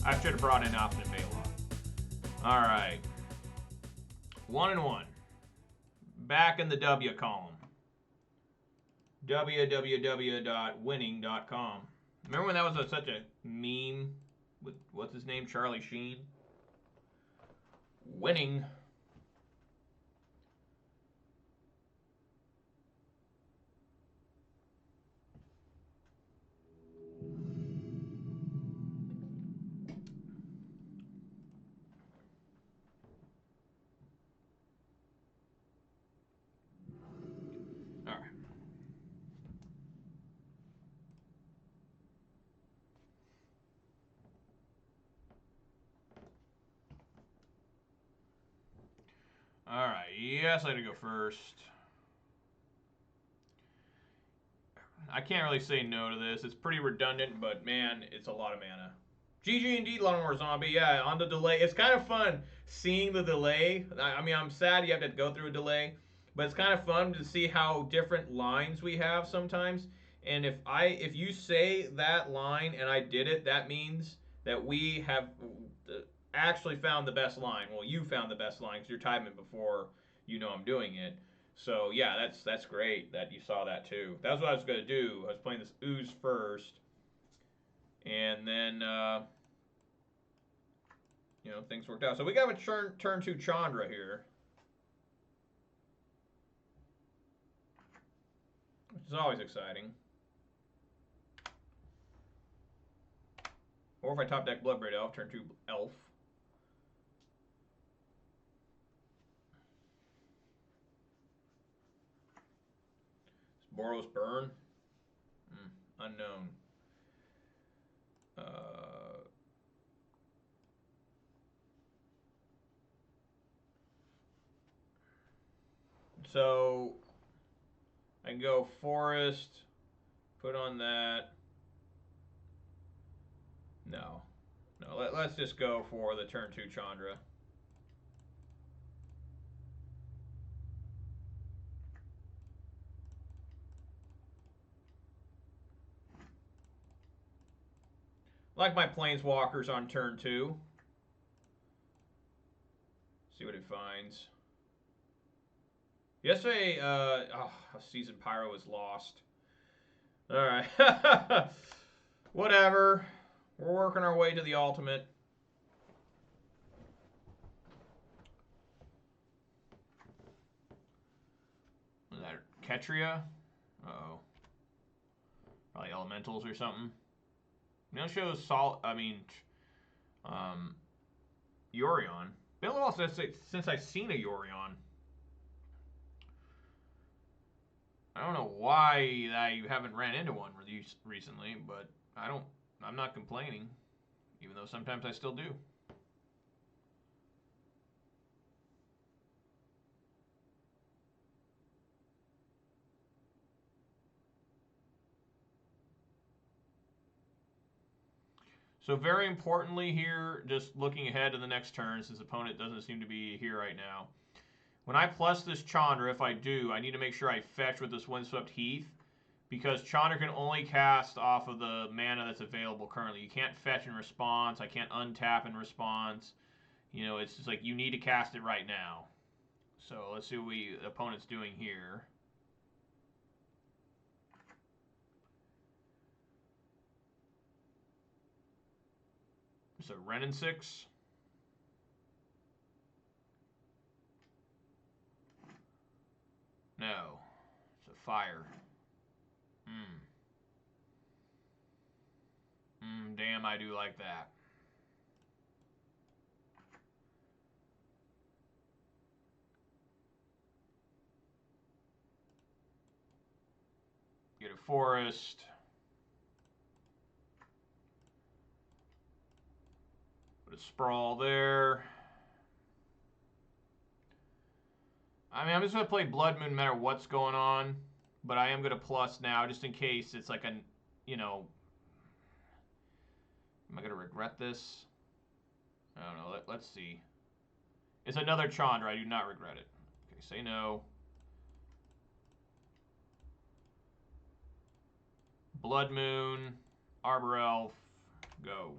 I should have brought in Obstinate Baylock. All right. 1-1. Back in the W column. www.winning.com. Remember when that was such a meme with, what's his name, Charlie Sheen? Winning. All right. All right, yes, I had to go first. I can't really say no to this. It's pretty redundant, but man, it's a lot of mana. GG indeed, Lawnmower Zombie. Yeah, on the delay. It's kind of fun seeing the delay. I mean, I'm sad you have to go through a delay, but it's kind of fun to see how different lines we have sometimes. And if you say that line and I did it, that means that we have actually found the best line. Well, you found the best line because you're typing it before you know I'm doing it. So yeah, that's great that you saw that too. That's what I was gonna do. I was playing this ooze first, and then you know, things worked out. So we got a turn 2 Chandra here, which is always exciting. Or if I top deck Bloodbraid Elf, turn 2 Elf. Boros Burn? Unknown. So I can go Forest, put on that. No. Let's just go for the turn 2 Chandra. Like my Planeswalkers on turn 2. See what it finds. Yesterday, Season Pyro was lost. Alright. Whatever. We're working our way to the ultimate. Is that Ketria? Uh-oh. Probably Elementals or something. No shows Yorion. Been a little while since I've seen a Yorion. I don't know why you haven't ran into one recently, but I'm not complaining, even though sometimes I still do. So very importantly here, just looking ahead to the next turn, since the opponent doesn't seem to be here right now. When I plus this Chandra, if I do, I need to make sure I fetch with this Windswept Heath, because Chandra can only cast off of the mana that's available currently. You can't fetch in response. I can't untap in response. You know, it's just like you need to cast it right now. So let's see what the opponent's doing here. So Ren and 6. No. It's a fire. Damn, I do like that. Get a forest. Put a sprawl there. I mean, I'm just going to play Blood Moon no matter what's going on. But I am going to plus now just in case it's like a, you know... Am I going to regret this? I don't know. Let's see. It's another Chandra. I do not regret it. Okay, say no. Blood Moon. Arbor Elf. Go.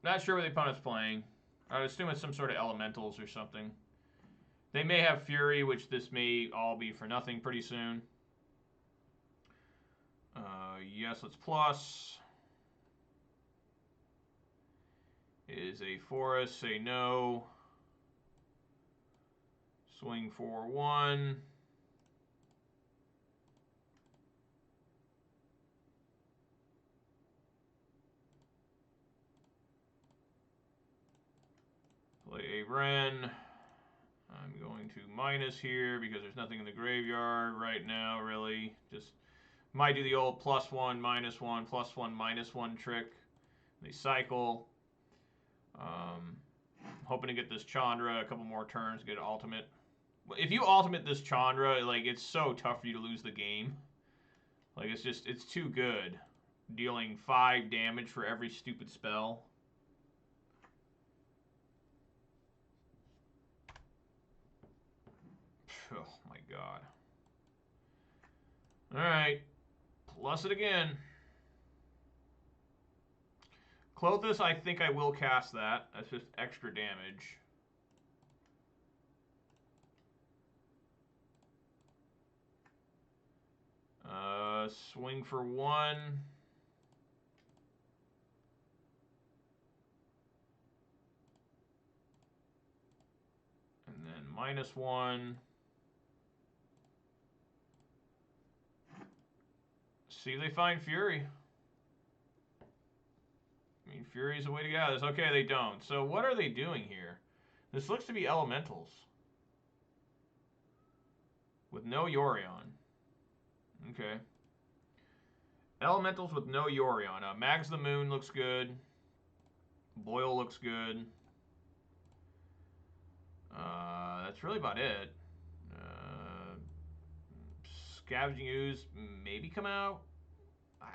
Not sure what the opponent's playing. I would assume it's some sort of elementals or something. They may have Fury, which this may all be for nothing pretty soon. Yes, let's plus. Is a forest, say no. Swing for 1. Play a Ren. I'm going to minus here because there's nothing in the graveyard right now, really. Just might do the old +1, -1, +1, -1 trick. They cycle. Hoping to get this Chandra a couple more turns, get an ultimate. If you ultimate this Chandra, like, it's so tough for you to lose the game. Like, it's too good. Dealing 5 damage for every stupid spell. Oh my god. Alright. Plus it again. Clothis, I think I will cast that. That's just extra damage. Swing for 1. And then -1. See if they find Fury. I mean, Fury's the way to get out of this. Okay, they don't. So what are they doing here? This looks to be elementals. With no Yorion. Okay. Elementals with no Yorion. Mags the Moon looks good. Boyle looks good. That's really about it. Scavenging Ooze maybe come out.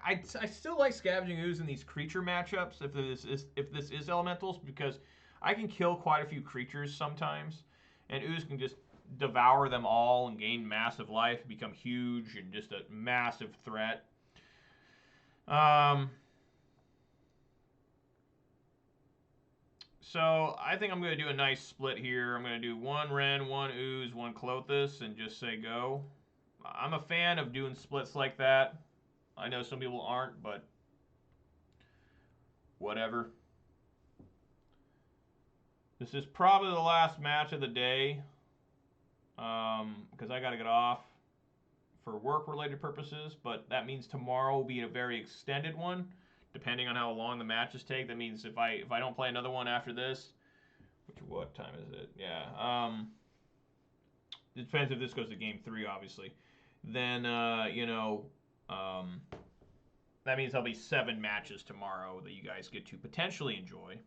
I still like Scavenging Ooze in these creature matchups if this is elementals, because I can kill quite a few creatures sometimes, and Ooze can just devour them all and gain massive life, become huge and just a massive threat. So I think I'm going to do a nice split here. I'm going to do 1 Ren, 1 Ooze, 1 Clothis, and just say go. I'm a fan of doing splits like that. I know some people aren't, but whatever. This is probably the last match of the day, because I got to get off for work-related purposes, but that means tomorrow will be a very extended one, depending on how long the matches take. That means if I don't play another one after this, what time is it? Yeah, it depends if this goes to game 3, obviously. Then that means there'll be 7 matches tomorrow that you guys get to potentially enjoy.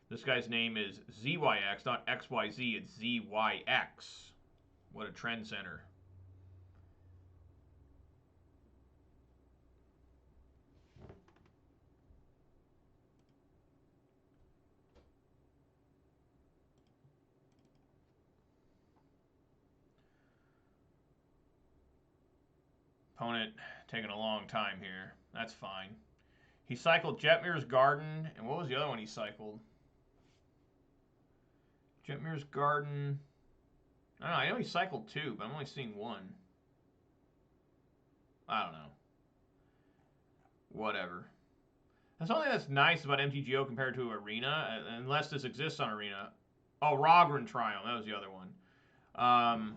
This guy's name is ZYX, not XYZ, it's ZYX. What a trend center. Opponent taking a long time here. That's fine. He cycled Jetmir's Garden, and what was the other one he cycled? Jetmir's Garden. I don't know. I know he cycled 2, but I'm only seeing 1. I don't know. Whatever. That's something that's nice about MTGO compared to Arena, unless this exists on Arena. Oh, Rogran Triumph. That was the other one.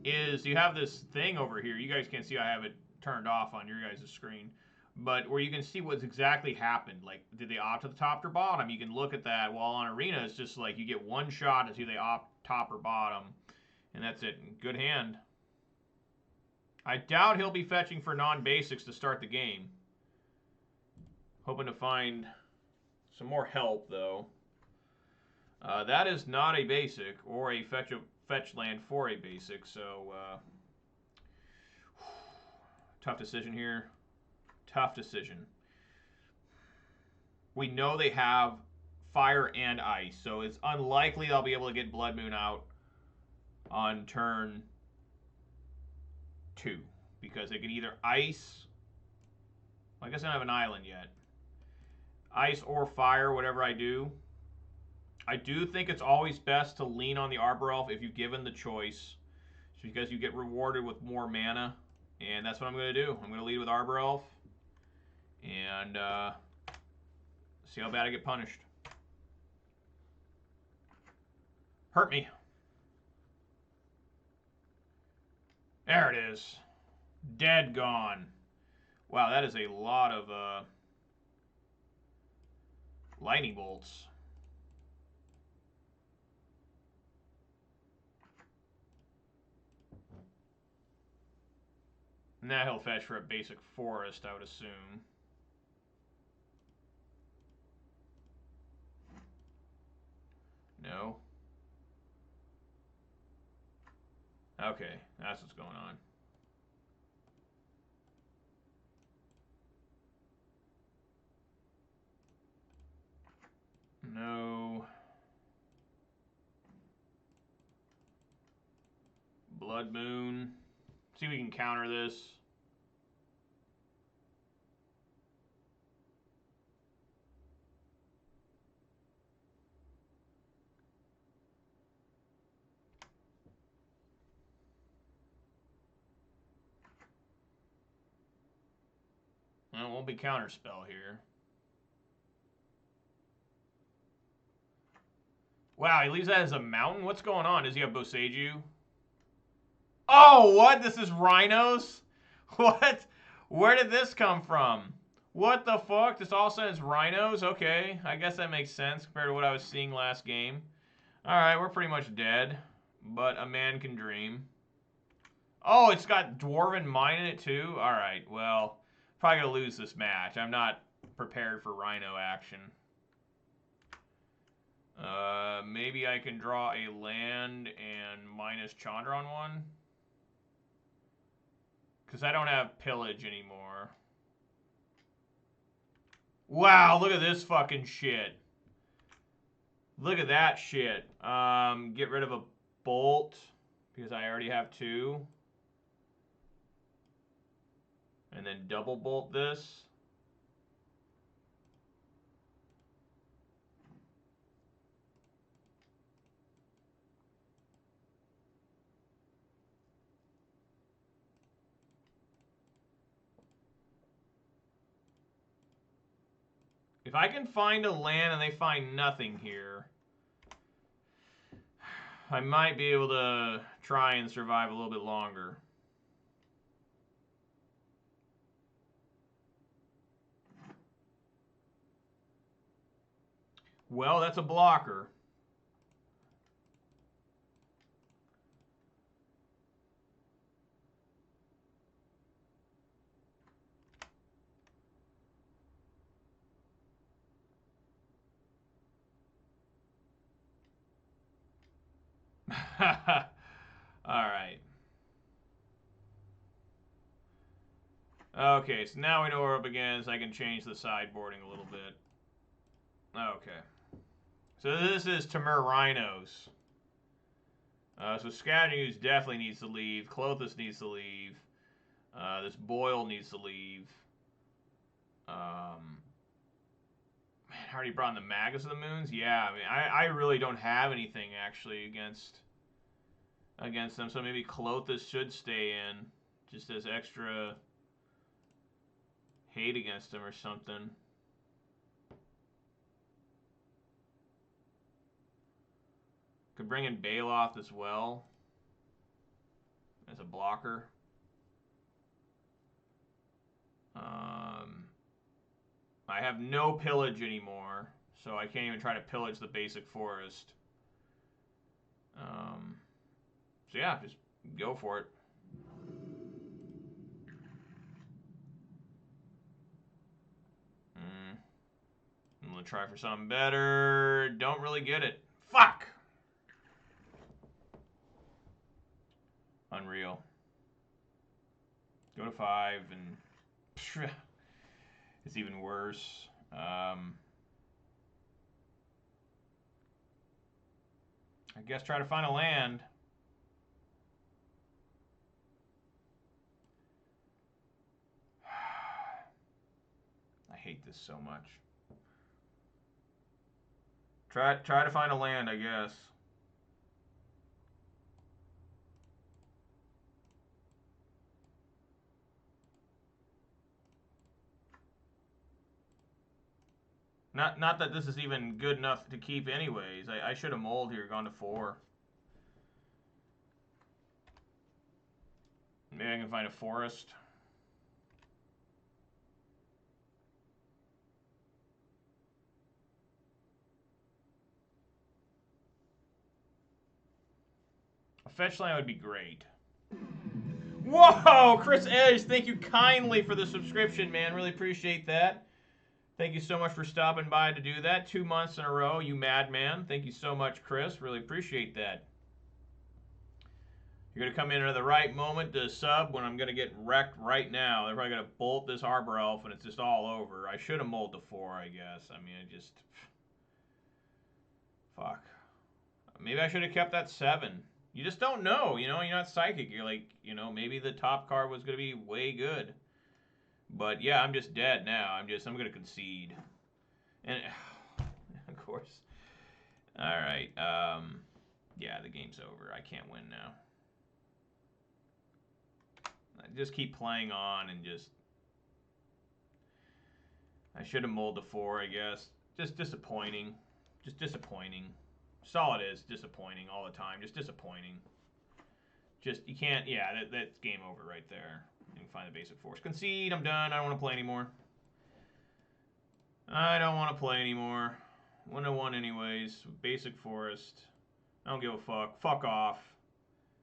Is you have this thing over here. You guys can't see. I have it turned off on your guys' screen. But where you can see what's exactly happened. Like, did they opt to the top or bottom? You can look at that. While on Arena, it's just like you get one shot to see if they opt top or bottom. And that's it. Good hand. I doubt he'll be fetching for non-basics to start the game. Hoping to find some more help, though. That is not a basic or a fetch land for a basic, so tough decision here. Tough decision. We know they have fire and ice, so it's unlikely they'll be able to get Blood Moon out on turn 2, because they can either ice. I guess I don't have an island yet. Ice or fire, whatever I do. I do think it's always best to lean on the Arbor Elf if you're given the choice, because you get rewarded with more mana, and that's what I'm going to do. I'm going to lead with Arbor Elf and see how bad I get punished. Hurt me. There it is. Dead gone. Wow, that is a lot of lightning bolts. Now he'll fetch for a basic forest, I would assume. No. Okay, that's what's going on. No. Blood Moon. See if we can counter this. Well, it won't be counterspell here. Wow, he leaves that as a mountain? What's going on? Does he have Boseiju? Oh, what? This is Rhinos? What? Where did this come from? What the fuck? This all says Rhinos? Okay, I guess that makes sense compared to what I was seeing last game. Alright, we're pretty much dead. But a man can dream. Oh, it's got Dwarven Mine in it too? Alright, well, probably going to lose this match. I'm not prepared for Rhino action. Maybe I can draw a land and minus Chandra on one. Because I don't have pillage anymore. Wow, look at this fucking shit. Look at that shit. Get rid of a bolt. Because I already have 2. And then double bolt this. If I can find a land and they find nothing here, I might be able to try and survive a little bit longer. Well, that's a blocker. Alright. Okay, so now we know we're up against. I can change the sideboarding a little bit. Okay. So this is Temur Rhinos. So Scavenging Ooze definitely needs to leave. Clothis needs to leave. This Boil needs to leave. Man, I already brought in the Magus of the Moons. Yeah, I mean, I really don't have anything actually against them. So maybe Clothis should stay in, just as extra hate against him or something. Could bring in Baloth as well as a blocker. I have no pillage anymore, so I can't even try to pillage the basic forest. So yeah, just go for it. I'm gonna try for something better. Don't really get it. Fuck! Unreal. Go to 5 and it's even worse. I guess try to find a land. I hate this so much. Try to find a land, I guess. Not that this is even good enough to keep anyways. I should have mulled here, gone to 4. Maybe I can find a forest. A fetch land would be great. Whoa! Chris Edge, thank you kindly for the subscription, man. Really appreciate that. Thank you so much for stopping by to do that. 2 months in a row, you madman. Thank you so much, Chris. Really appreciate that. You're going to come in at the right moment to sub when I'm going to get wrecked right now. They're probably going to bolt this Harbor Elf and it's just all over. I should have mulled to 4, I guess. I mean, I just... Fuck. Maybe I should have kept that 7. You just don't know, you know, you're not psychic. You're like, you know, maybe the top card was going to be way good. But yeah, I'm just dead now. I'm going to concede. And of course. All right. Yeah, the game's over. I can't win now. I just keep playing on and just... I should have mulled the 4, I guess. Just disappointing. Just disappointing. That's all it is. Disappointing all the time. Just disappointing. Just, you can't... Yeah, that's game over right there. You can find the basic force. Concede. I'm done. I don't want to play anymore. I don't want to play anymore. 101 anyways. Basic forest. I don't give a fuck. Fuck off.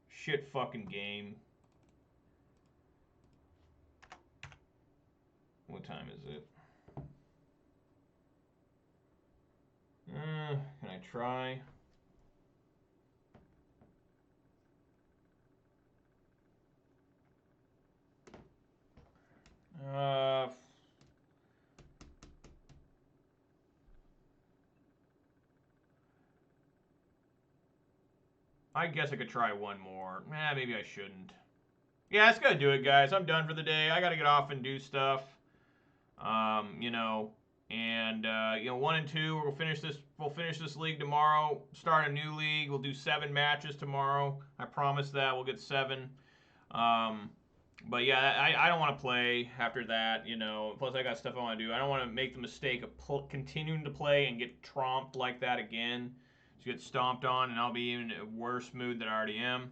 Shit fucking game. What time is it? Can I try? I guess I could try one more. Maybe I shouldn't. Yeah, that's gonna do it, guys. I'm done for the day. I gotta get off and do stuff. You know, and you know, 1 and 2. We'll finish this league tomorrow. Start a new league. We'll do 7 matches tomorrow. I promise that we'll get 7. But yeah, I don't want to play after that. You know, plus I got stuff I want to do. I don't want to make the mistake of continuing to play and get tromped like that again. Just get stomped on, and I'll be in a worse mood than I already am.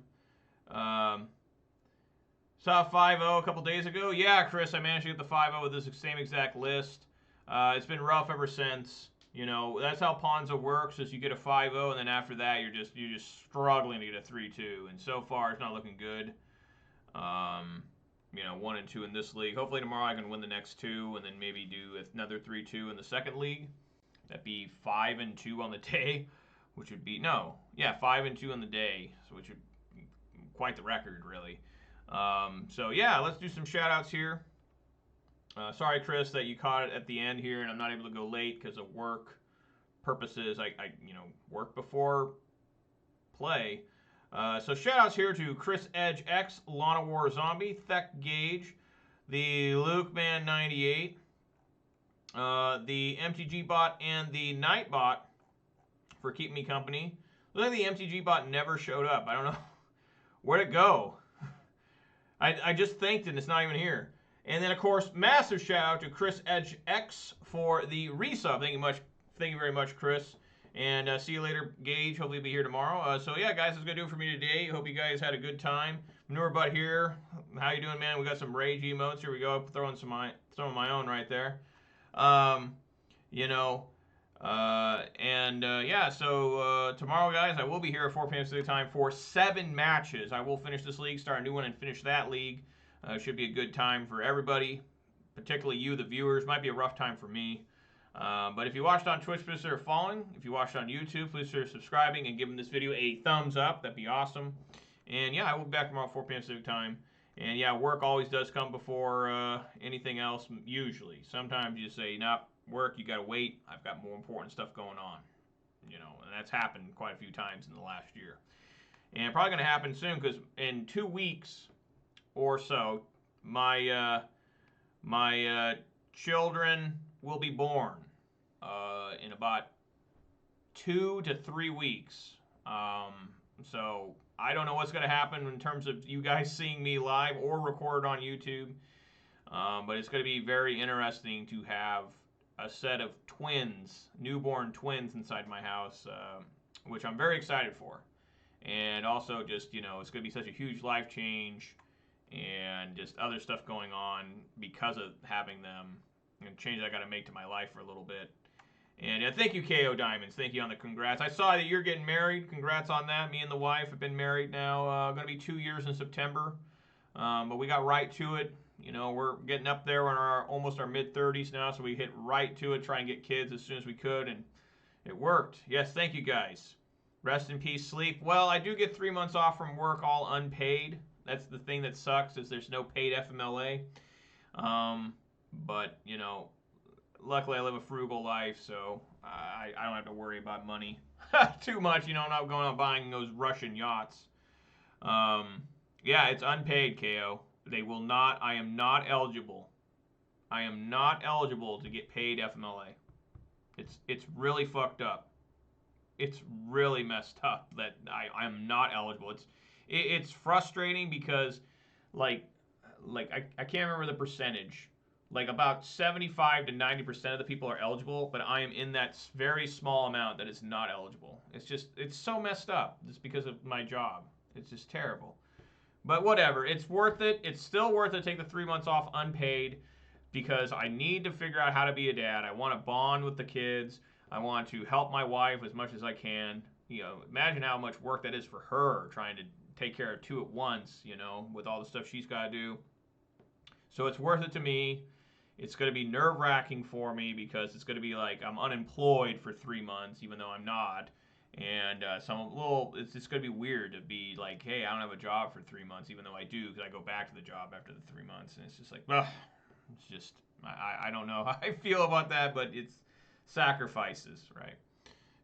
Saw 5-0 a couple days ago. Yeah, Chris, I managed to get the 5-0 with this same exact list. It's been rough ever since. You know, that's how Ponza works. Is you get a 5-0, and then after that, you're just struggling to get a 3-2. And so far, it's not looking good. You know, 1 and 2 in this league. Hopefully tomorrow I can win the next 2, and then maybe do another 3-2 in the second league. That'd be 5 and 2 on the day, which would be 5 and 2 on the day, so which would be quite the record, really. So yeah, let's do some shout outs here. Sorry, Chris, that you caught it at the end here and I'm not able to go late because of work purposes. I work before play. So shout outs here to Chris Edge X, Lana War Zombie, Thek Gage, the Luke Man 98, the MTG bot and the Night bot for keeping me company. Looks like the MTG bot never showed up. I don't know. Where'd it go? I just thanked it and it's not even here. And then, of course, massive shout out to Chris Edge X for the resub. Thank you very much, Chris. And see you later, Gage. Hopefully you'll be here tomorrow. So yeah, guys, that's gonna do it for me today. Hope you guys had a good time. Manure Butt here. How you doing, man? We got some rage emotes. Here we go. Throwing some of my own right there. You know. Yeah, so tomorrow, guys, I will be here at 4 p.m. Pacific time for 7 matches. I will finish this league, start a new one, and finish that league. Should be a good time for everybody, particularly you, the viewers. Might be a rough time for me. But if you watched on Twitch, please consider following. If you watched on YouTube, please consider subscribing and giving this video a thumbs up. That'd be awesome. And yeah, I will be back tomorrow at 4 p.m. Pacific time. And yeah, work always does come before anything else, usually. Sometimes you say, nope. Work, you gotta wait. I've got more important stuff going on, you know, and that's happened quite a few times in the last year, and probably gonna happen soon because in 2 weeks or so, my children will be born in about 2 to 3 weeks. So I don't know what's gonna happen in terms of you guys seeing me live or recorded on YouTube, but it's gonna be very interesting to have a set of twins, newborn twins inside my house, which I'm very excited for. And also just, you know, it's going to be such a huge life change and just other stuff going on because of having them and change I got to make to my life for a little bit. And thank you, KO Diamonds. Thank you on the congrats. I saw that you're getting married. Congrats on that. Me and the wife have been married now. Going to be 2 years in September. But we got right to it. You know, we're getting up there in almost our mid-30s now, so we hit right to it, try and get kids as soon as we could, and it worked. Yes, thank you, guys. Rest in peace, sleep. Well, I do get 3 months off from work, all unpaid. That's the thing that sucks, is there's no paid FMLA. But, you know, luckily I live a frugal life, so I don't have to worry about money too much. You know, I'm not going out buying those Russian yachts. Yeah, it's unpaid, KO. They will not. I am not eligible. I am not eligible to get paid FMLA. It's really fucked up. It's really messed up that I am not eligible. It's frustrating because like I can't remember the percentage. Like about 75 to 90% of the people are eligible, but I am in that very small amount that is not eligible. It's so messed up just because of my job. It's just terrible. But whatever, it's worth it. It's still worth it to take the 3 months off unpaid because I need to figure out how to be a dad. I want to bond with the kids. I want to help my wife as much as I can. Imagine how much work that is for her trying to take care of two at once, with all the stuff she's got to do. So it's worth it to me. It's going to be nerve-wracking for me because it's going to be like I'm unemployed for 3 months, even though I'm not. And it's just going to be weird to be like, hey, I don't have a job for 3 months, even though I do, because I go back to the job after the 3 months. And it's just like, ugh, it's just, I don't know how I feel about that, but it's sacrifices, right?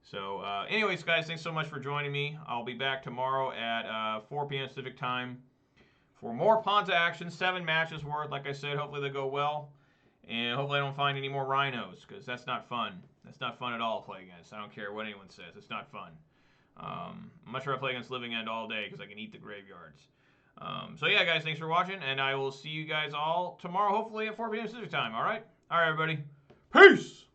So, anyways, guys, thanks so much for joining me. I'll be back tomorrow at 4 p.m. Pacific time for more Ponza action, 7 matches worth. Like I said, hopefully they go well. And hopefully I don't find any more Rhinos, because that's not fun. That's not fun at all to play against. I don't care what anyone says. It's not fun. I'm much rather play against Living End all day, because I can eat the graveyards. So yeah, guys, thanks for watching, and I will see you guys all tomorrow, hopefully at 4 p.m. Pacific time, all right? All right, everybody. Peace!